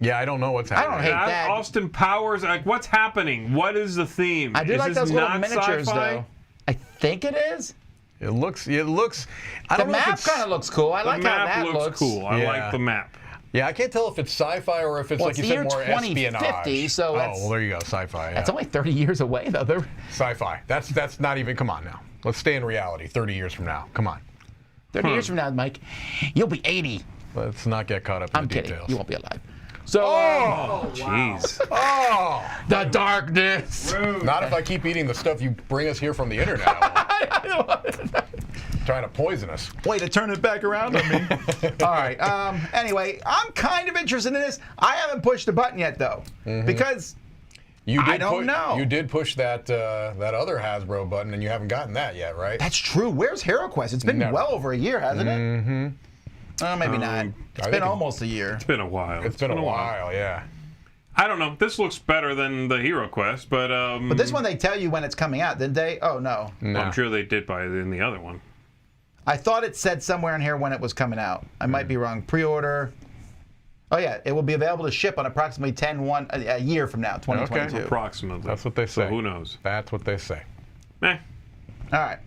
Yeah, I don't know what's happening. I don't hate that. Austin Powers. Like, what's happening? What is the theme? I do is like this those little not miniatures, sci-fi? though. I think it is. It looks. I The don't know if map it's kind of looks cool. I The like how map that looks cool. I Yeah. like the map. Yeah, I can't tell if it's sci-fi or if it's Well, like it's you the said, year more 2050, espionage. so that's- well, there you go, sci-fi. Yeah. That's only 30 years away, though. Sci-fi. That's not even. Come on now. Let's stay in reality. 30 years from now. Come on. 30 years from now, Mike, you'll be 80. Let's not get caught up in I'm the kidding. details. You won't be alive. So, Jeez. Oh, the darkness. not if I keep eating the stuff you bring us here from the internet. Trying to poison us. Way to turn it back around on me. All right. Anyway, I'm kind of interested in this. I haven't pushed the button yet, though, because I don't know. You did push that that other Hasbro button, and you haven't gotten that yet, right? That's true. Where's HeroQuest? It's been Never. well over a year, hasn't it? Mm-hmm. Maybe not. It's been almost a year. It's been a while. It's been a while, yeah. I don't know. This looks better than the Hero Quest, but But this one, they tell you when it's coming out, didn't they? Oh, no. I'm sure they did by in the other one. I thought it said somewhere in here when it was coming out. I might be wrong. Pre-order. Oh, yeah. It will be available to ship on approximately a year from now, 2022. Okay. Approximately. That's what they say. So who knows? That's what they say. Eh, All right.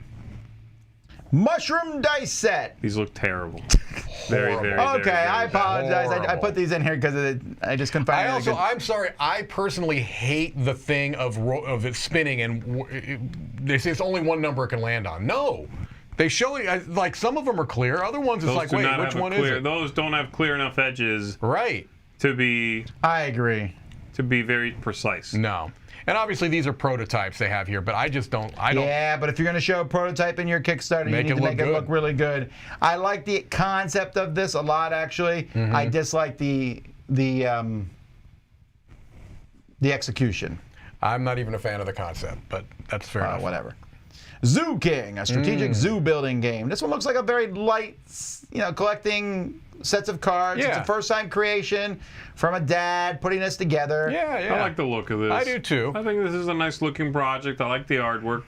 Mushroom dice set. these look terrible. Very, very, Horrible. Okay, very, I very bad. apologize. I Horrible. put these in here because I just couldn't find anything good. I'm sorry. I personally hate the thing of it spinning and they say it's only one number it can land on. No, they show it like some of them are clear. Other ones it's Those like, do wait, not which have a one clear, is it? Those don't have clear enough edges Right. to be I agree. very precise. No. And obviously these are prototypes they have here, but I just don't. Yeah, but if you're going to show a prototype in your Kickstarter, you Make need it to look make it good. look really good. I like the concept of this a lot, actually. I dislike the execution. I'm not even a fan of the concept, but that's fair enough. Whatever. Zoo King, a strategic zoo building game. This one looks like a very light, collecting sets of cards. It's Yeah. a first-time creation from a dad putting this together. Yeah. I like the look of this. I do too. I think this is a nice looking project. I like the artwork.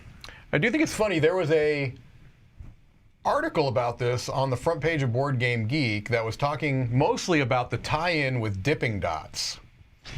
I do think it's funny. There was a article about this on the front page of Board Game Geek that was talking mostly about the tie-in with dipping dots.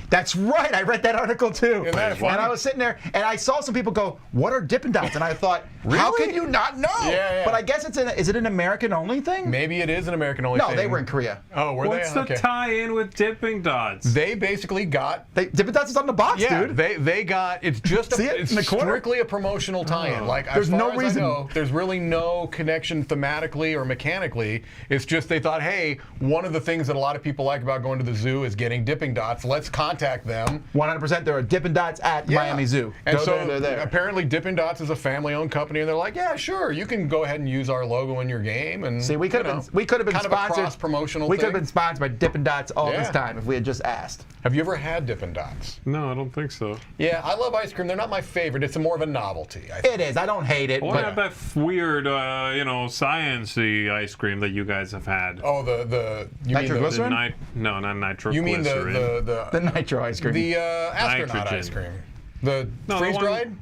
That's right. I read that article too. Isn't that funny? And I was sitting there, and I saw some people go, "What are Dippin' Dots?" And I thought, "How Really? can you not know?" Yeah. But I guess is it an American-only thing? Maybe it is an American-only No, thing. they were in Korea. Oh, were What's they? the tie-in with Dipping Dots? They basically got. Dippin' Dots is on the box, Yeah, dude. they got. It's just See it it's in the corner? strictly a promotional tie-in. Like There's as far no as reason. I know, there's really no connection thematically or mechanically. It's just they thought, hey, one of the things that a lot of people like about going to the zoo is getting dipping dots. Let's contact them. 100%. There are Dippin' Dots at Miami Zoo. And Go so there, they're there. apparently Dippin' Dots is a family-owned company, and they're like, yeah, sure, you can go ahead and use our logo in your game. And See, we could have been kind sponsored. of a cross-promotional We could have thing. been sponsored by Dippin' Dots all this Yeah. time if we had just asked. Have you ever had Dippin' Dots? No, I don't think so. Yeah, I love ice cream. They're not my favorite. It's more of a novelty. I think. It is. I don't hate it. What But about that weird, science-y ice cream that you guys have had? Oh, the you mean the, Nitroglycerin? No, not nitroglycerin. you mean the nitro ice cream. the astronaut Nitrogen. ice cream, the No, the freeze-dried?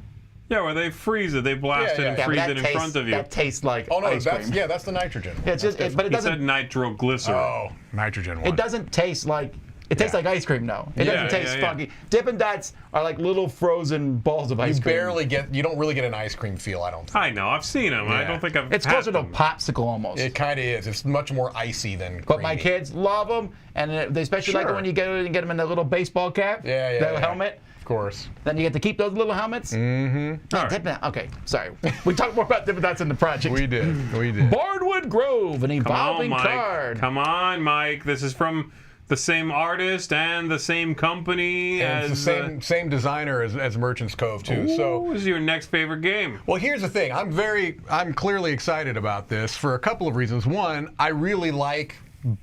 Yeah, where they freeze it, they blast Yeah, it yeah. and Yeah, but freeze that it in tastes- front of you. That tastes like Oh no, ice cream. that's the nitrogen. Yeah, it's just, but it He said doesn't. nitroglycerin. Oh, nitrogen one. It doesn't taste like It tastes like ice cream, though. It doesn't taste funky. Dippin' Dots are like little frozen balls of ice cream. You don't really get an ice cream feel, I don't think. I know. I've seen them. I don't think I've It's had closer to a them. popsicle almost. It kind of is. It's much more icy than creamy. But my kids love them, and they especially like it when you get them in a little baseball cap. That helmet. Of course. Then you get to keep those little helmets. Mm-hmm. All right. Okay, sorry. We talked more about Dippin' Dots in the project. We did. Bardwood Grove, an evolving card. Come on, Mike. This is from the same artist and the same company and as the same designer as Merchant's Cove too. So what is your next favorite game? Well, here's the thing. I'm clearly excited about this for a couple of reasons. One, I really like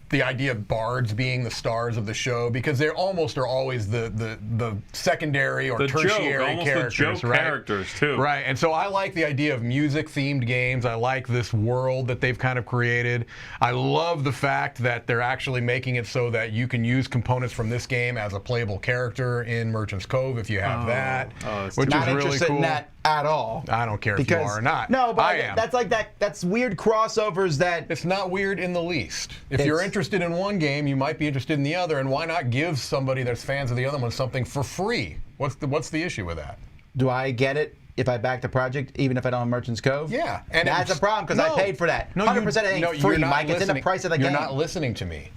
the idea of bards being the stars of the show because they almost are always the secondary or tertiary characters, the joke characters too. Right, and so I like the idea of music-themed games. I like this world that they've kind of created. I love the fact that they're actually making it so that you can use components from this game as a playable character in Merchant's Cove if you have that, which is really cool. In that at all. I don't care if you are or not. No, but I am. That's like that's weird crossovers that it's not weird in the least. If you're interested in one game, you might be interested in the other, and why not give somebody that's fans of the other one something for free? What's the issue with that? Do I get it if I back the project, even if I don't have Merchant's Cove? Yeah. And that's a problem because I paid for that. 100% it ain't free, Mike. It's in the price of the game. You're not listening to me.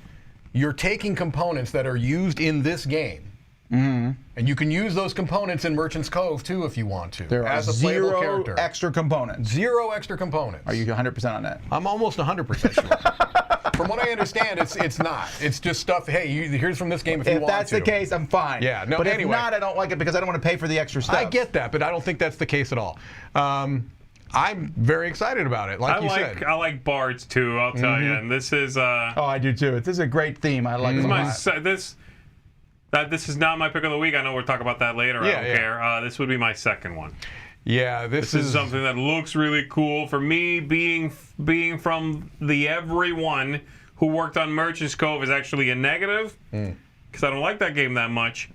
You're taking components that are used in this game. Mm-hmm. And you can use those components in Merchant's Cove too if you want to. There are zero extra components. Zero extra components. Are you 100% on that? I'm almost 100% sure. From what I understand, it's not. It's just stuff. Hey, here's from this game if you want to. If that's the case, I'm fine. Yeah. No. But anyway, if not, I don't like it because I don't want to pay for the extra stuff. I get that, but I don't think that's the case at all. I'm very excited about it. Like you said, I like bards too. I'll tell you. And this is. Oh, I do too. This is a great theme. I like it a lot. This is not my pick of the week. I know we'll talk about that later. I don't care. This would be my second one. Yeah, this is something that looks really cool. For me, being from the everyone who worked on Merchant's Cove is actually a negative because I don't like that game that much.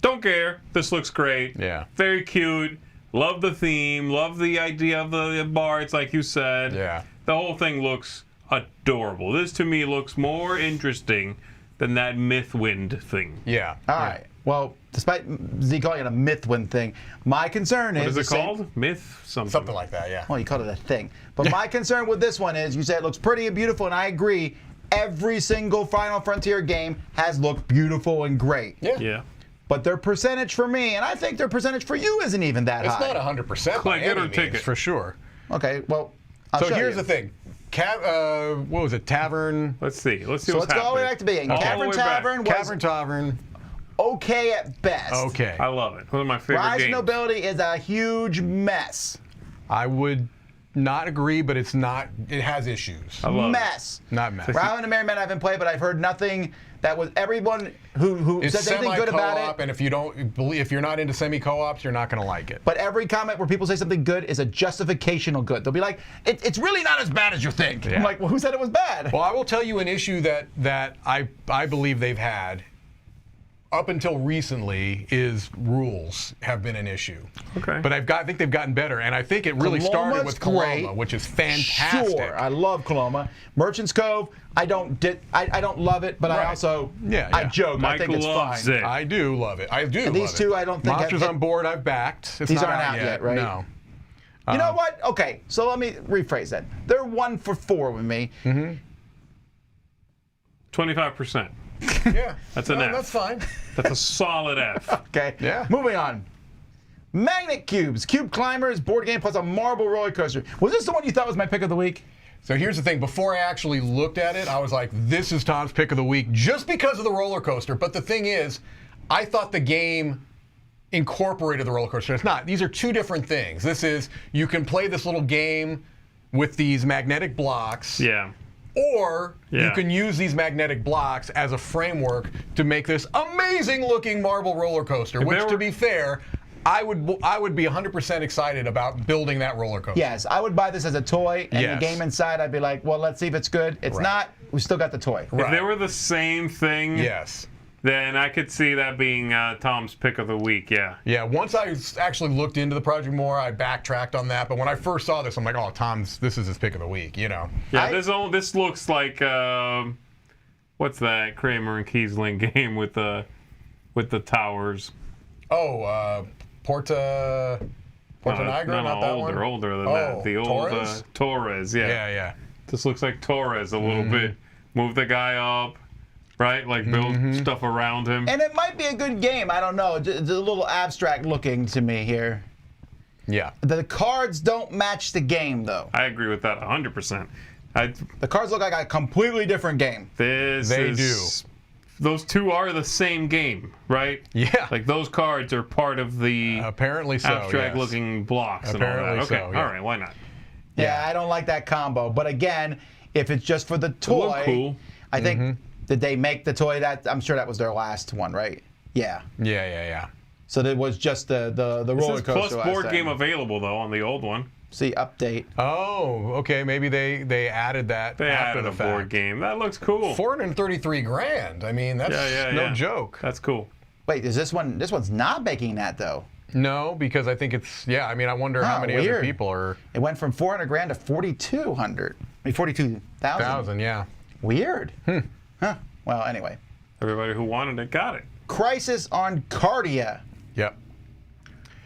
Don't care. This looks great. Yeah. Very cute. Love the theme. Love the idea of the bards, like you said. Yeah. The whole thing looks adorable. This, to me, looks more interesting than that Mythwind thing. Yeah. All right. Well, despite Z calling it a Mythwind thing, my concern is... What is it called? Myth something? Something like that, yeah. Well, you called it a thing. But my concern with this one is, you said it looks pretty and beautiful, and I agree. Every single Final Frontier game has looked beautiful and great. Yeah. But their percentage for me, and I think their percentage for you isn't even that high. It's not 100% by any means, for sure. Okay, well, So here's the thing. What was it? Tavern. Let's see. So what's let's go all the way back to being. Cavern Tavern. Okay at best. Okay. I love it. One of my favorite Rise games. of Nobility is a huge mess. I would not agree, but it's not. It has issues. I love mess. Not mess. Round and Merry Men I haven't played, but I've heard nothing that was everyone who said anything good about it. And if you're not into semi-co-ops, you're not going to like it. But every comment where people say something good is a justificational good. They'll be like, it's really not as bad as you think. Yeah. I'm like, well, who said it was bad? Well, I will tell you an issue that I believe they've had up until recently is rules have been an issue. Okay. But I think they've gotten better, and I think it really started with Coloma, which is fantastic. Sure, I love Coloma. Merchant's Cove, I don't love it, but I also I joke. Mike I think it's loves fine. it. I do love it. I do. And these two, I don't think Monsters on Board. I've backed. These aren't out yet, right? No. You know what? Okay, so let me rephrase that. They're 1 for 4 with me. 25%. Yeah. That's an F. That's fine. That's a solid F. Okay. Yeah. Moving on. Magneticubes, Cubebclimbbers, board game plus a marble roller coaster. Was this the one you thought was my pick of the week? So here's the thing. Before I actually looked at it, I was like, this is Tom's pick of the week just because of the roller coaster. But the thing is, I thought the game incorporated the roller coaster. It's not. These are two different things. This is, you can play this little game with these magnetic blocks. Yeah. Or you can use these magnetic blocks as a framework to make this amazing-looking marble roller coaster. Which, to be fair, I would be 100% excited about building that roller coaster. Yes, I would buy this as a toy, and the game inside, I'd be like, well, let's see if it's good. It's not. We still got the toy. If they were the same thing, then I could see that being Tom's pick of the week. Yeah. Yeah. Once I actually looked into the project more, I backtracked on that. But when I first saw this, I'm like, oh, this is his pick of the week. You know. Yeah. This looks like what's that Kramer and Kiesling game with the towers? Oh, Porta Nigra, not that one? Older than that. The old Torres? Torres, yeah. Yeah. This looks like Torres a little bit. Move the guy up, right? Like build stuff around him. And it might be a good game. I don't know. It's a little abstract looking to me here. Yeah. The cards don't match the game, though. I agree with that 100%. The cards look like a completely different game. They do. Those two are the same game, right? Yeah. Like those cards are part of the Apparently so, abstract-looking blocks Apparently and all that. Okay, so, yeah. all right, why not? Yeah, I don't like that combo. But again, if it's just for the toy, look cool. I think, did they make the toy? I'm sure that was their last one, right? Yeah. Yeah. So that was just the roller It coaster. says plus last board time. game available, though, on the old one. See, update. Oh, okay. Maybe they added that They after added the a fact. board game. That looks cool. $433,000. I mean, that's no joke. That's cool. Wait, is this one? This one's not making that though. No, because I think it's I mean, I wonder how many other weird. people are. It went from $400,000 to 4,200. I mean, 42,000. Yeah. Weird. Huh. Well, anyway. Everybody who wanted it got it. Crisis on Cardia. Yep.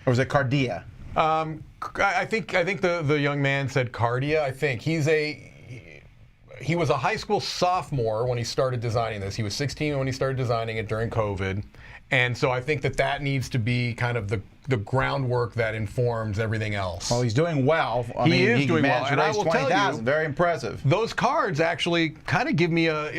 Or was it Cardia? I think the young man said Cardia. I think he was a high school sophomore when he started designing this. He was 16 when he started designing it during COVID, and so I think that needs to be kind of the groundwork that informs everything else. Well, he's doing well. He is doing well, managed to and I raise will tell you, 20,000. Very impressive. Those cards actually kind of give me a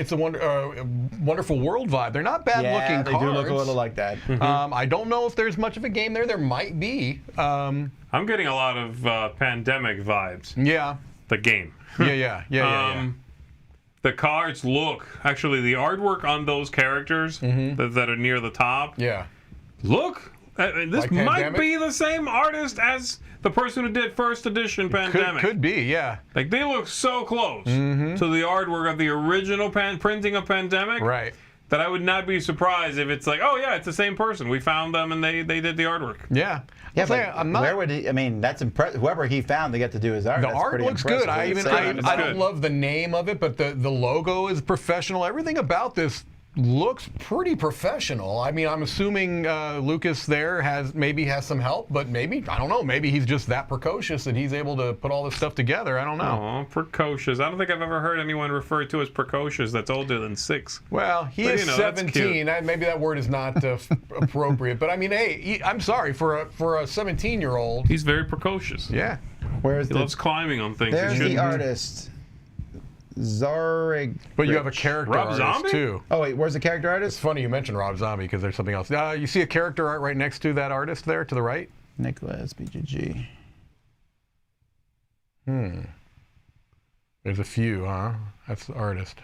wonderful world vibe. They're not bad looking they cards. do look a little like that. I don't know if there's much of a game there. There might be. I'm getting a lot of pandemic vibes. Yeah. The game. Yeah. The cards look, actually, the artwork on those characters that are near the top. Yeah. Look, this Like might Pandemic? be the same artist as the person who did first edition Pandemic. Could be, yeah. Like, they look so close to the artwork of the original printing of Pandemic. Right. That I would not be surprised if it's like, oh yeah, it's the same person. We found them and they did the artwork. Yeah. Yeah, I'll say, but I'm not. where would he? I mean, that's impressive. Whoever he found to get to do his art. The that's art pretty looks impressive. good. It's I good. don't love the name of it, but the logo is professional. Everything about this looks pretty professional. I mean, I'm assuming Lucas there maybe has some help, but maybe, I don't know, maybe he's just that precocious that he's able to put all this stuff together. I don't know. Oh, precocious. I don't think I've ever heard anyone refer to as precocious that's older than 6. Well, he But, is you know, that's 17. Maybe that word is not appropriate, but I mean, hey, I'm sorry, for a 17-year-old. He's very precocious. Yeah. Where's He loves climbing on things. There's He the shouldn't. artist. Zorig. But you have a character Rob artist, Zombie? too. Oh wait, where's the character It's artist? funny you mentioned Rob Zombie because there's something else. You see a character art right next to that artist there to the right? Nicholas BGG. There's a few, huh? That's the artist.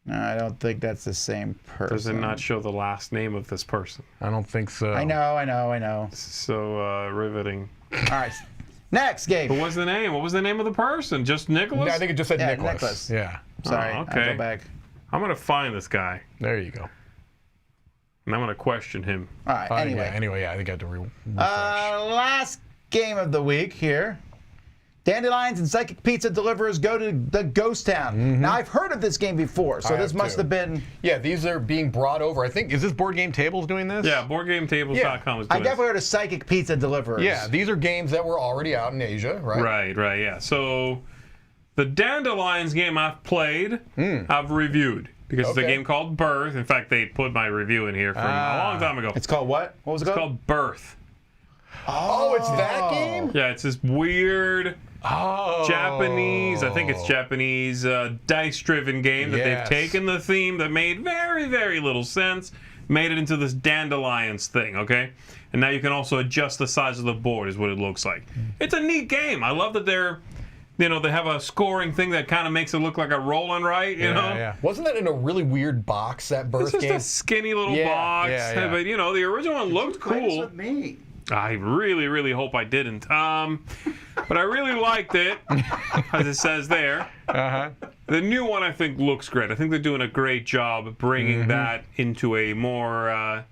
No, I don't think that's the same person. Does it not show the last name of this person? I don't think so. I know. This is so riveting. All right. Next game. But what's the name? What was the name of the person? Just Nicholas? Yeah, I think it just said Yeah, Nicholas. Nicholas. Yeah. Sorry, Oh, I'll okay. go back. I'm going to find this guy, There you go. and I'm going to question him. All right. Anyway. Yeah, I think I had to refresh. Last game of the week here. Dandelions and Psychic Pizza Deliverers go to the Ghost Town. Now, I've heard of this game before, so I this have must too. have been... Yeah, these are being brought over. I think, is this Board Game Tables doing this? Yeah, BoardGameTables.com is I doing definitely heard of Psychic Pizza Deliverers. Yeah, these are games that were already out in Asia, right? Right, yeah. So the Dandelions game I've played, I've reviewed. Because it's a Okay. game called Birth. In fact, they put my review in here from a long time ago. It's called what? What was it It's called? called Birth. Oh, it's that game? Yeah, it's this weird Japanese, I think it's Oh. Japanese, dice-driven game that Yes. they've taken the theme that made very, very little sense, made it into this Dandelions thing, okay? And now you can also adjust the size of the board is what it looks like. It's a neat game. I love that they have a scoring thing that kind of makes it look like a roll and write, you know? Yeah. Wasn't that in a really weird box, that Birth It's just game? a skinny little Yeah, box. yeah. But, the original one looked cool. with me. I really, really hope I didn't. But I really liked it, as it says there. Uh-huh. The new one, I think, looks great. I think they're doing a great job bringing that into a more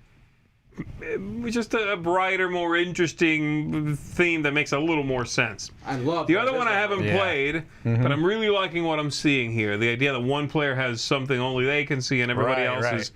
just a brighter, more interesting theme that makes a little more sense. I love the other one I haven't played, Mm-hmm. but I'm really liking what I'm seeing here. The idea that one player has something only they can see and everybody else is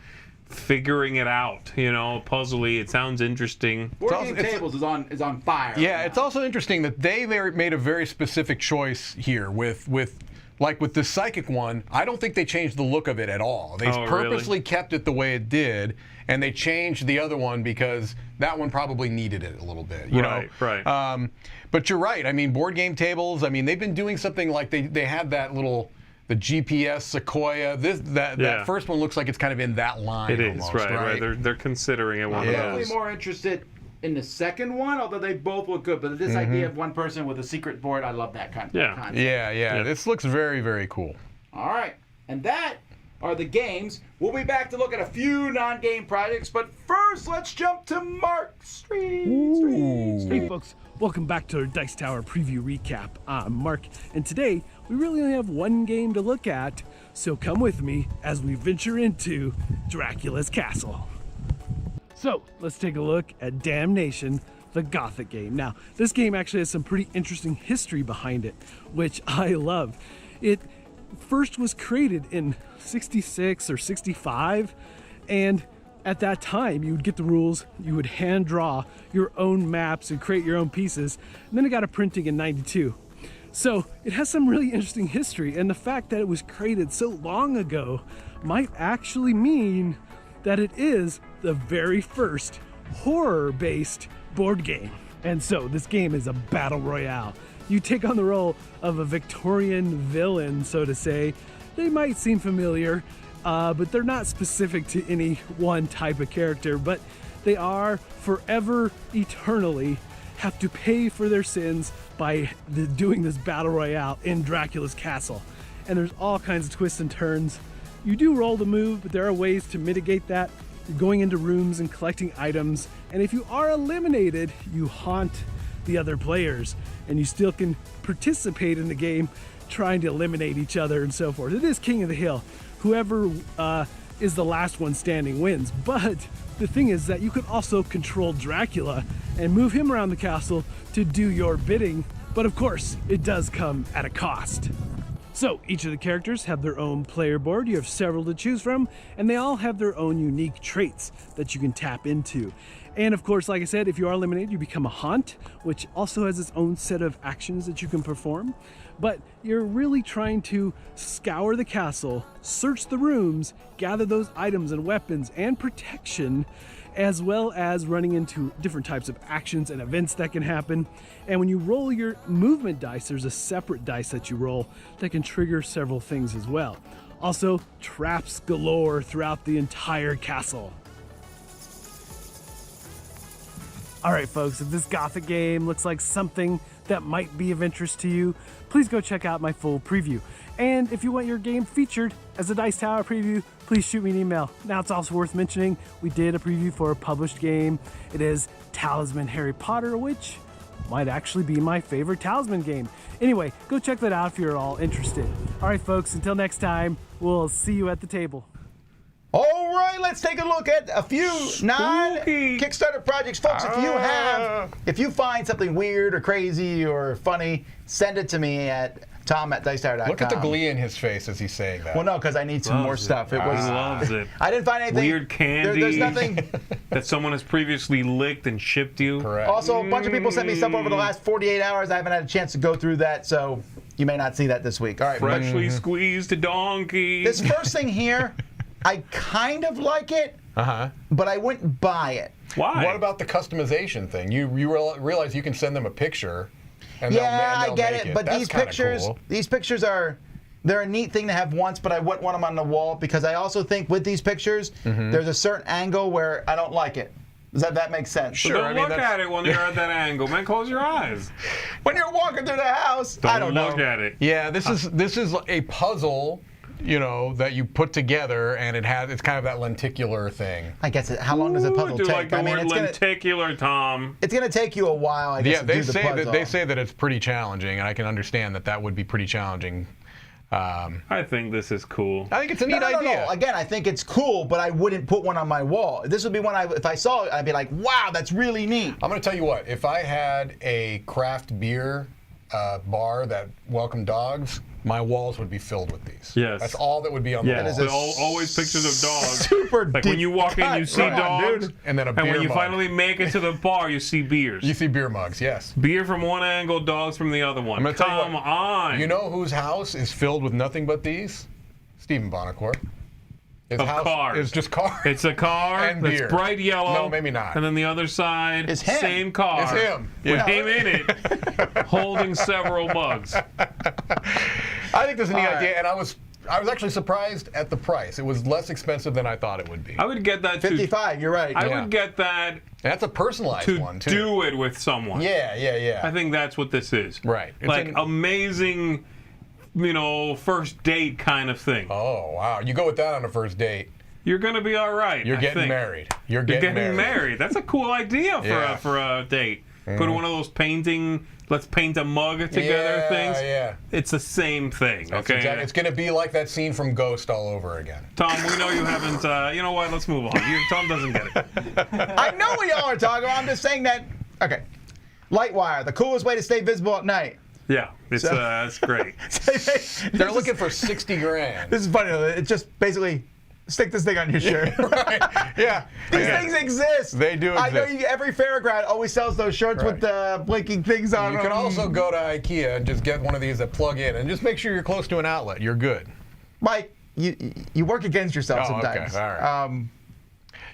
figuring it out, puzzly. It sounds interesting. Board Game Tables is on fire. Yeah, right it's now. also interesting that they made a very specific choice here with the psychic one. I don't think they changed the look of it at all. They purposely kept it the way it did, and they changed the other one because that one probably needed it a little bit. Right. But you're right. I mean, Board Game Tables. I mean, they've been doing something like they had that the GPS Sequoia. That first one looks like it's kind of in that line. It is, almost, right. They're considering it one I'm of definitely those. more interested in the second one, although they both look good. But this idea of one person with a secret board, I love that kind of concept. Yeah. This looks very, very cool. All right, and that are the games. We'll be back to look at a few non-game projects, but first, let's jump to Mark Streed. Hey folks, welcome back to our Dice Tower preview recap. I'm Mark, and today we really only have one game to look at, so come with me as we venture into Dracula's Castle. So let's take a look at Damnation, the Gothic game. Now, this game actually has some pretty interesting history behind it, which I love. It first was created in 66 or 65, and at that time you would get the rules, you would hand draw your own maps and create your own pieces, and then it got a printing in 92. So it has some really interesting history, and the fact that it was created so long ago might actually mean that it is the very first horror-based board game. And so this game is a battle royale. You take on the role of a Victorian villain, so to say. They might seem familiar, but they're not specific to any one type of character, but they are forever, eternally have to pay for their sins by doing this battle royale in Dracula's castle. And there's all kinds of twists and turns. You do roll the move, but there are ways to mitigate that. You're going into rooms and collecting items, and if you are eliminated, you haunt the other players, and you still can participate in the game trying to eliminate each other and so forth. It is King of the Hill. Whoever is the last one standing wins, but the thing is that you can also control Dracula and move him around the castle to do your bidding, but of course, it does come at a cost. So each of the characters have their own player board. You have several to choose from, and they all have their own unique traits that you can tap into. And of course, like I said, if you are eliminated, you become a haunt, which also has its own set of actions that you can perform. But you're really trying to scour the castle, search the rooms, gather those items and weapons and protection, as well as running into different types of actions and events that can happen. And when you roll your movement dice, there's a separate dice that you roll that can trigger several things as well. Also, traps galore throughout the entire castle. All right, folks, if this Gothic game looks like something that might be of interest to you, please go check out my full preview. And if you want your game featured as a Dice Tower preview, please shoot me an email. Now, it's also worth mentioning, we did a preview for a published game. It is Talisman Harry Potter, which might actually be my favorite Talisman game. Anyway, go check that out if you're at all interested. All right, folks, until next time, we'll see you at the table. All right, let's take a look at a few non-Kickstarter projects. Folks, if you find something weird or crazy or funny, send it to me at tom@dicetower.com. Look at the glee in his face as he's saying that. Well, no, because I need some more stuff. It was He loves it. I didn't find anything. Weird candy. There's nothing. that someone has previously licked and shipped you. Correct. Also, a bunch of people sent me stuff over the last 48 hours. I haven't had a chance to go through that, so you may not see that this week. All right, Freshly squeezed donkey. this first thing here, I kind of like it, but I wouldn't buy it. Why? What about the customization thing? You realize you can send them a picture. And Yeah, they'll I get make it, but That's kinda cool. these pictures they're a neat thing to have once, but I wouldn't want them on the wall because I also think with these pictures, there's a certain angle where I don't like it. Does that make sense? So don't look at it when you're at that angle, man. Close your eyes. When you're walking through the house, I don't know. Look at it. Yeah, this is a puzzle, that you put together, and it's kind of that lenticular thing. I guess how long does a puzzle Do take? like the word lenticular, Tom. It's gonna take you a while, I guess. Yeah, to they do the say puzzle. that it's pretty challenging, and I can understand that would be pretty challenging. I think this is cool. I think it's a neat idea. No. Again, I think it's cool, but I wouldn't put one on my wall. This would be one if I saw it, I'd be like, wow, that's really neat. I'm going to tell you what. If I had a craft beer bar that welcomed dogs, my walls would be filled with these. Yes. That's all that would be on the wall. They're always pictures of dogs. Super Like when you walk in, you see dogs. Dude. And then a beer And when you mug. finally make it to the bar, you see beers. You see beer mugs, yes. Beer from one angle, dogs from the other one. I'm gonna tell you Come what, on. You know whose house is filled with nothing but these? Stephen Bonacore. His Of house cars. is just cars. It's a car And that's beer. bright yellow. No, maybe not. And then the other side, It's him. same car. It's him. With Yeah. him in it, holding several mugs. I think this is a neat All right. idea, and I was actually surprised at the price. It was less expensive than I thought it would be. I would get that to 55, you're right. I Yeah. would get that And that's a personalized to one, too. do it with someone. Yeah. I think that's what this is. Right. It's Like an- amazing, first date kind of thing. Oh, wow. You go with that on a first date. You're gonna be all right. You're I getting think. married. You're You're getting getting married. That's a cool idea Yeah. for a date. Put one of those let's paint a mug together Yeah, things. yeah. It's the same thing. That's Okay. exactly- it's going to be like that scene from Ghost all over again. Tom, we know you haven't. You know what? Let's move on. Tom doesn't get it. I know what y'all are talking about. I'm just saying that. Okay. Lightwire, the coolest way to stay visible at night. Yeah, it's great. They're looking for 60 grand. This is funny though. It's just basically stick this thing on your shirt. Right. Yeah. These Yeah. things exist. They do I know exist. every fairground always sells those shirts with the blinking things on You them. can also go to IKEA and just get one of these that plug in, and just make sure you're close to an outlet. You're good. Mike, you work against yourself Oh, okay. sometimes. All right.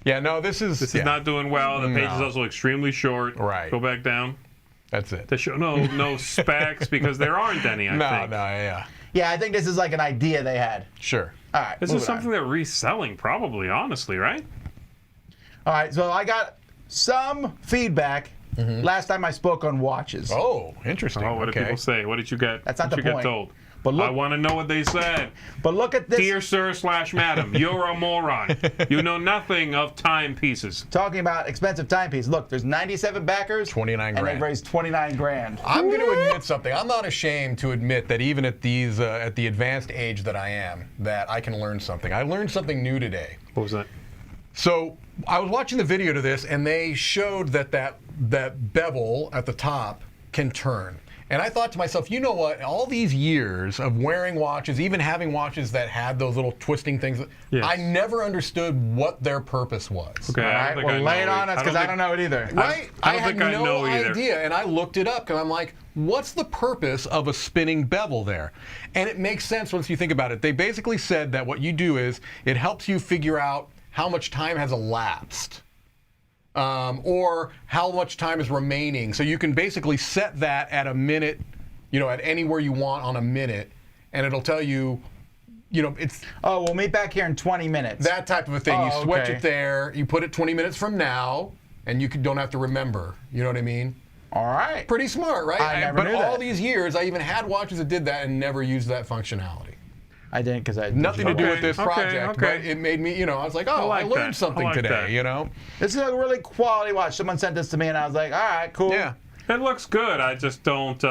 Yeah, no, this is not doing well. The page is No. also extremely short. Right. Go back down. That's it. To show no specs because there aren't any. I think. Yeah. Yeah, I think this is like an idea they had. Sure. All right. This moving is something on. they're reselling, probably. Honestly, right? All right, so I got some feedback last time I spoke on watches. Oh, interesting. Oh, what did okay. people say? What did you get? That's not what the you point. get told? But look- I want to know what they said. But look at this. Dear sir / madam, you're a moron. You know nothing of timepieces. Talking about expensive timepiece. Look, there's 97 backers. 29 And grand. they've raised 29 grand. I'm going to admit something. I'm not ashamed to admit that even at these at the advanced age that I am, that I can learn something. I learned something new today. What was that? So I was watching the video to this, and they showed that bevel at the top can turn. And I thought to myself, you know what? All these years of wearing watches, even having watches that had those little twisting things, Yes. I never understood what their purpose was. Okay, All I don't right, think well, I lay it know on us because I don't know it either. Right? I don't had think I no know either. idea, and I looked it up because I'm like, what's the purpose of a spinning bevel there? And it makes sense once you think about it. They basically said that what you do is it helps you figure out how much time has elapsed. Or how much time is remaining. So you can basically set that at a minute, at anywhere you want on a minute, and it'll tell you, it's Oh, we'll meet back here in 20 minutes. that type of a thing. Oh, You switch okay. it there, you put it 20 minutes from now, and you don't have to remember. You know what I mean? All right. Pretty smart, right? I never but knew all that. these years, I even had watches that did that and never used that functionality. I didn't because I had Nothing to do Okay, with this okay, project, okay. but it made me, I was like, oh, I, like learned that. something I like today, that. This is a really quality watch. Someone sent this to me and I was like, all right, cool. Yeah. It looks good. I just don't.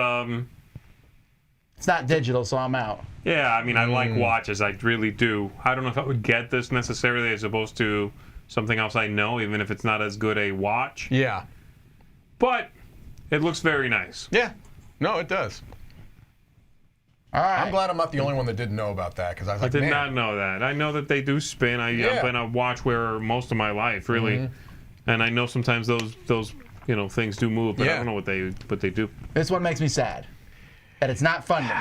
It's not digital, so I'm out. Yeah, I mean, I like watches. I really do. I don't know if I would get this necessarily as opposed to something else I know, even if it's not as good a watch. Yeah. But it looks very nice. Yeah. No, it does. All right. I'm glad I'm not the only one that didn't know about that, because I was I like, did man. not know that. I know that they do spin. I've been a watch wearer most of my life, really, and I know sometimes those things do move, but I Yeah. don't know what they do. This one makes me sad. That it's not funded.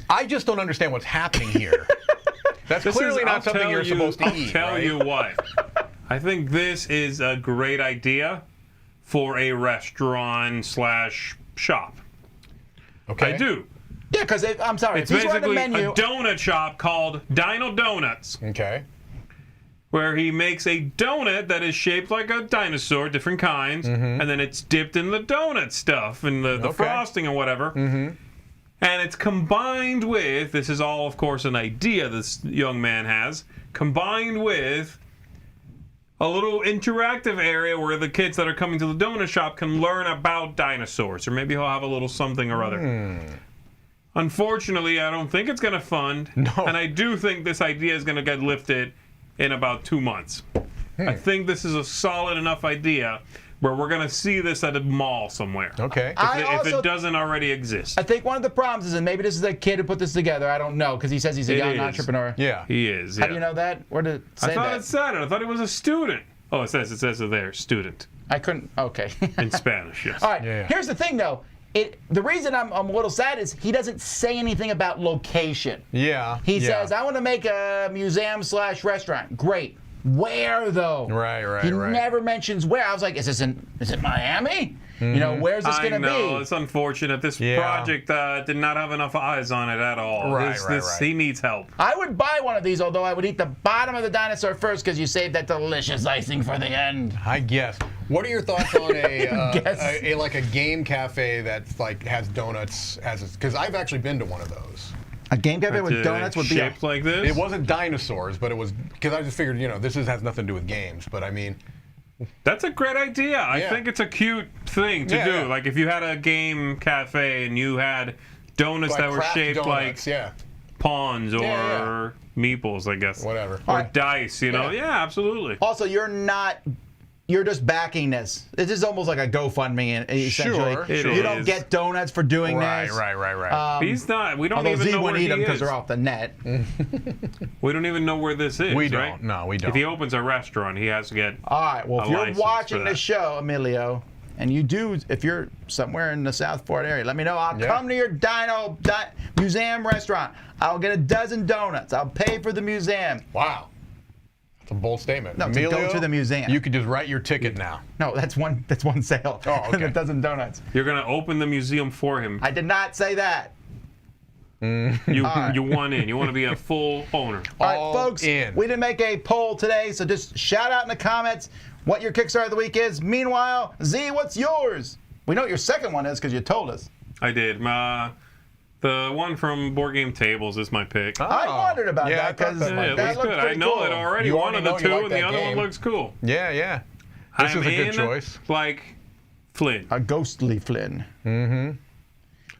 I just don't understand what's happening here. That's clearly not something you're supposed to eat. I'll tell right? you what. I think this is a great idea for a restaurant / shop. Okay. I do. Yeah, because I'm sorry. It's if these were on the basically menu. a donut shop called Dino Donuts, Okay. where he makes a donut that is shaped like a dinosaur, different kinds, and then it's dipped in the donut stuff and the Okay. frosting and whatever. And it's combined with, this is all, of course, an idea this young man has, combined with a little interactive area where the kids that are coming to the donut shop can learn about dinosaurs, or maybe he'll have a little something or other. Unfortunately, I don't think it's going to fund. No. And I do think this idea is going to get lifted in about 2 months. I think this is a solid enough idea where we're going to see this at a mall somewhere. Okay. If it doesn't already exist. I think one of the problems is, and maybe this is a kid who put this together, I don't know, because he says he's a It young is. entrepreneur. Yeah. He is. How Yeah. do you know that? Where did it say I thought that? it said it. I thought he was a student. Oh, it says it there, student I couldn't. Okay. in Spanish. Yes. All right. Yeah. Here's the thing, though. The reason I'm a little sad is he doesn't say anything about location. Yeah. He yeah. says, I want to make a museum/restaurant. Great. Where, though? Right. He never mentions where. I was like, is it Miami? You know, where's this I going to know, be? it's unfortunate. This Yeah. project did not have enough eyes on it at all. Right. He needs help. I would buy one of these, although I would eat the bottom of the dinosaur first because you saved that delicious icing for the end. I guess. What are your thoughts on Guess. a game cafe that like has donuts as because I've actually been to one of those. A game cafe with donuts would be shaped like this. It wasn't dinosaurs, but it was because I just figured this has nothing to do with games. But I mean, That's a great idea. I Yeah. think it's a cute thing to Yeah, do. yeah. Like if you had a game cafe and you had donuts like that were craft shaped donuts, like pawns or Yeah, meeples, I guess. whatever. Or Alright. dice, Yeah, absolutely. Also, you're just backing this. This is almost like a GoFundMe, essentially. Sure, It You don't is. get donuts for doing Right. this. He's not. We don't Although even Z know where wouldn't he eat them because is. they're off the net. We don't even know where this is. We right? don't. No, we don't. If he opens a restaurant, he has to get. All right. Well, if a you're license for watching that. the show, Emilio, and if you're somewhere in the South Florida area, let me know. I'll Yeah. come to your museum restaurant. I'll get a dozen donuts. I'll pay for the museum. Wow. That's a bold statement. No, to go Emilio, to the museum. You could just write your ticket now. No, that's one sale. Oh, okay. A dozen donuts. You're gonna open the museum for him. I did not say that. You want in. You want to be a full owner. All right, All folks, in. we didn't make a poll today, so just shout out in the comments what your Kickstarter of the week is. Meanwhile, Z, what's yours? We know what your second one is because you told us. I did. The one from Board Game Tables is my pick. I wondered about Yeah, I that thought because that might Yeah, it be. looks looked good. I pretty know cool. it already. You One of already the know you two, like and the that other one game. looks cool. Yeah. This I'm is a good in, choice. Like Flynn. A ghostly Flynn. Mm-hmm.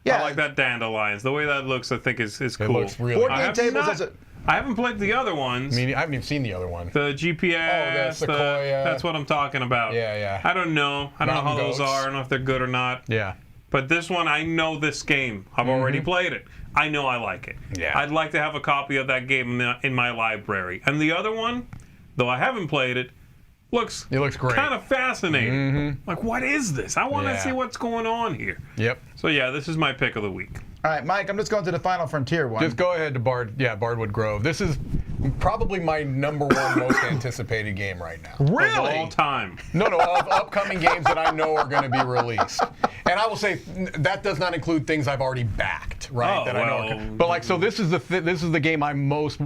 Yeah. I like that Dandelions. The way that looks, I think is It cool. looks really Board good. Game have Tables not- has a... I haven't played the other ones. I mean, I haven't even seen the other one. The GPS. Sequoia. That's what I'm talking about. Yeah. I don't know. I don't know how Mountain those goats. are. I don't know if they're good or not. Yeah. But this one, I know this game. I've already played it. I know I like it. Yeah. I'd like to have a copy of that game in my library. And the other one, though I haven't played it, It looks great. kind of fascinating. Like, what is this? I want to Yeah. see what's going on here. Yep. So yeah, this is my pick of the week. All right, Mike, I'm just going to the Final Frontier one. Just go ahead to Bardwood Grove. This is probably my number one most anticipated game right now. Of all time. No, of upcoming games that I know are going to be released. And I will say that does not include things I've already backed, right? Oh, that I know. well. But like, so this is the game I'm most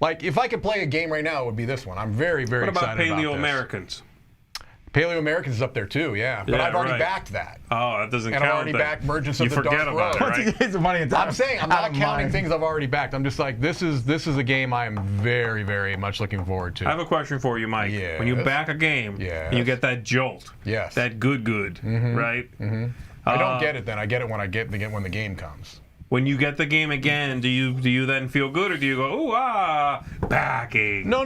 like. If I could play a game right now, it would be this one. I'm very, very What about excited about Paleo this. Americans? Paleo Americans is up there too, yeah. But Yeah, I've already right. backed that. Oh, that doesn't And count. I've already then. backed Merchants You of the forget Dark about Road. it, right? It's money and time. I'm saying I'm Out not of counting mind. things I've already backed. I'm just like this is a game I am very, very much looking forward to. I have a question for you, Mike. Yes. When you back a game and you get that jolt, Yes. that good, right? I don't get it then. I get it when when the game comes. When you get the game again, do you then feel good, or do you go, ooh, backing? No.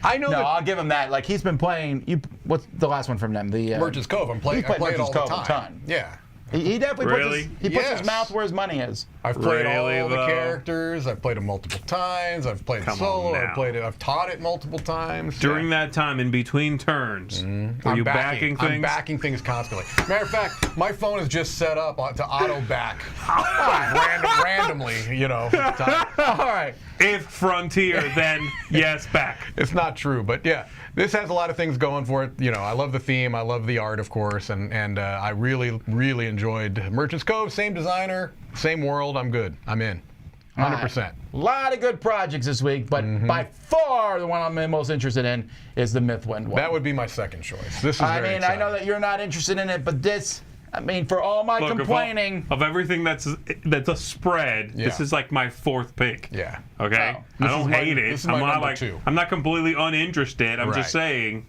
I know No, that I'll give him that. Like, he's been playing... What's the last one from them? The Merchants Cove. I play played it Merchants all the Cove a time. ton. Yeah. He definitely Really? puts his Yes. mouth where his money is. I've played Really, all the though? characters. I've played them multiple times. I've played it Come solo. on I've now. played it. I've taught it multiple times. During Yeah. that time, in between turns, were you backing things? I'm backing things constantly. Matter of fact, my phone is just set up to auto back randomly. All right. If Frontier, then yes, back. It's not true, but yeah, this has a lot of things going for it. I love the theme, I love the art, of course, and I really, really enjoyed Merchants Cove. Same designer, same world. I'm good. I'm in. 100%. A lot of good projects this week, but by far the one I'm most interested in is the Mythwind one. That would be my second choice. This is very I exciting. know that you're not interested in it, but this... for all my Look, complaining... of everything that's a spread, this Yeah. is like my fourth pick. Yeah. Okay? Oh. I This don't is my- hate it. this is my I'm not number two. I'm not completely uninterested. I'm Right. just saying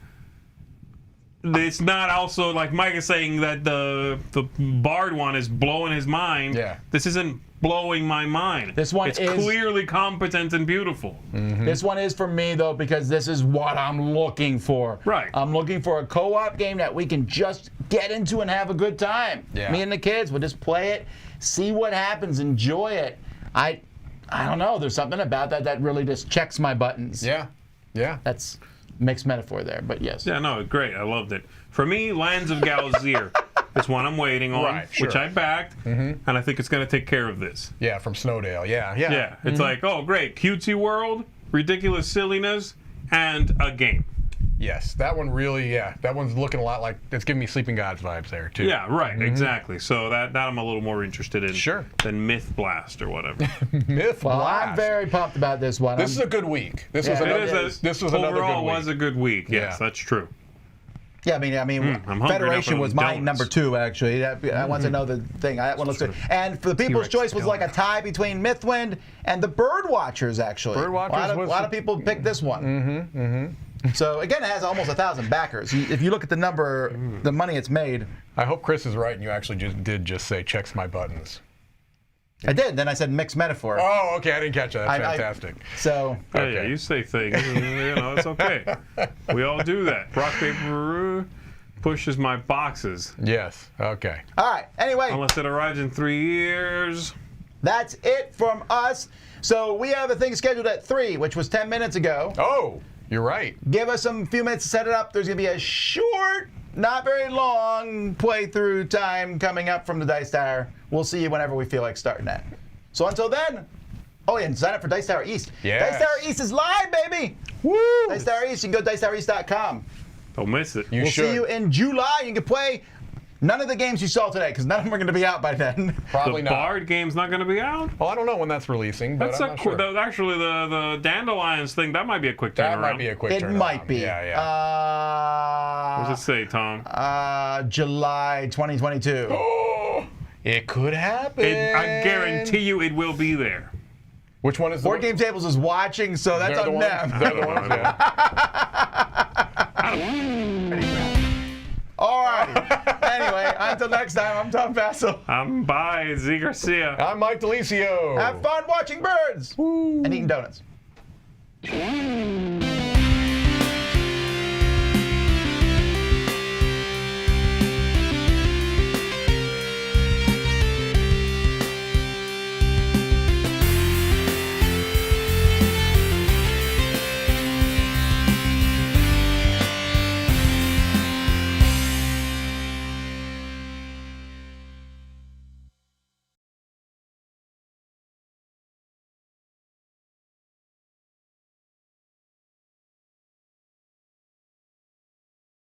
it's not also like Mike is saying that the Bard one is blowing his mind. Yeah. This isn't blowing my mind. This one it's is clearly competent and beautiful. This one is for me though because this is what I'm looking for. Right. I'm looking for a co-op game that we can just get into and have a good time. Yeah. Me and the kids will just play it, see what happens, enjoy it. I don't know. There's something about that really just checks my buttons. Yeah. Yeah. That's mixed metaphor there, but yes. Yeah, no, great. I loved it. For me, Lands of Galzir is one I'm waiting on, Right, sure. which I backed, and I think it's going to take care of this. Yeah, from Snowdale. Yeah, yeah. Yeah, it's like, oh, great, cutesy world, ridiculous silliness, and a game. Yes, that one really, that one's looking a lot like, it's giving me Sleeping Gods vibes there, too. Yeah, right, exactly. So that I'm a little more interested in Sure. than Myth Blast or whatever. Myth Well, Blast. I'm very pumped about this one. This is a good week. This was Yeah, another, it is. this was another Overall, good week. was a good week. Yes, Yeah. that's true. Yeah, I mean, I'm hungry Federation now for was those my donuts. number 2 actually. I want to know the thing. I want to look. And for the People's T-Rex Choice was like a tie between Mythwind and the Birdwatchers actually. Birdwatchers a lot of people picked this one. So again, it has almost 1,000 backers. If you look at the number, the money it's made. I hope Chris is right and you actually did say checks my buttons. I did. Then I said mixed metaphor. Oh, okay, I didn't catch that. That's fantastic. So Yeah, Okay. yeah, you say things, it's okay. We all do that. Rock, paper, pushes my boxes. Yes, okay. all right. Anyway, Unless it arrives in 3 years. that's it from us. So we have a thing scheduled at 3, which was 10 minutes ago. Oh, you're right. Give us a few minutes to set it up. There's going to be a short, not very long playthrough time coming up from the Dice Tower. We'll see you whenever we feel like starting that. So until then, oh yeah, and sign up for Dice Tower East. Yes. Dice Tower East is live, baby. Woo! Dice Tower East, you can go to dicetowereast.com. Don't miss it. You We'll should. see you in July. You can play none of the games you saw today because none of them are going to be out by then. Probably The not. Bard game's not going to be out? Well, I don't know when that's releasing, but That's I'm not sure. actually the Dandelions thing. That might be a quick turnaround. That might be a quick It turnaround. might be. Yeah, yeah. What does it say, Tom? July 2022. It could happen. I guarantee you it will be there. Which one is the Board Game Tables is watching, so that's They're the on ones? them. They're the ones, yeah. All right. Anyway, until next time, I'm Tom Vassell. I'm by Z Garcia. I'm Mike Delisio. Have fun watching birds and eating donuts.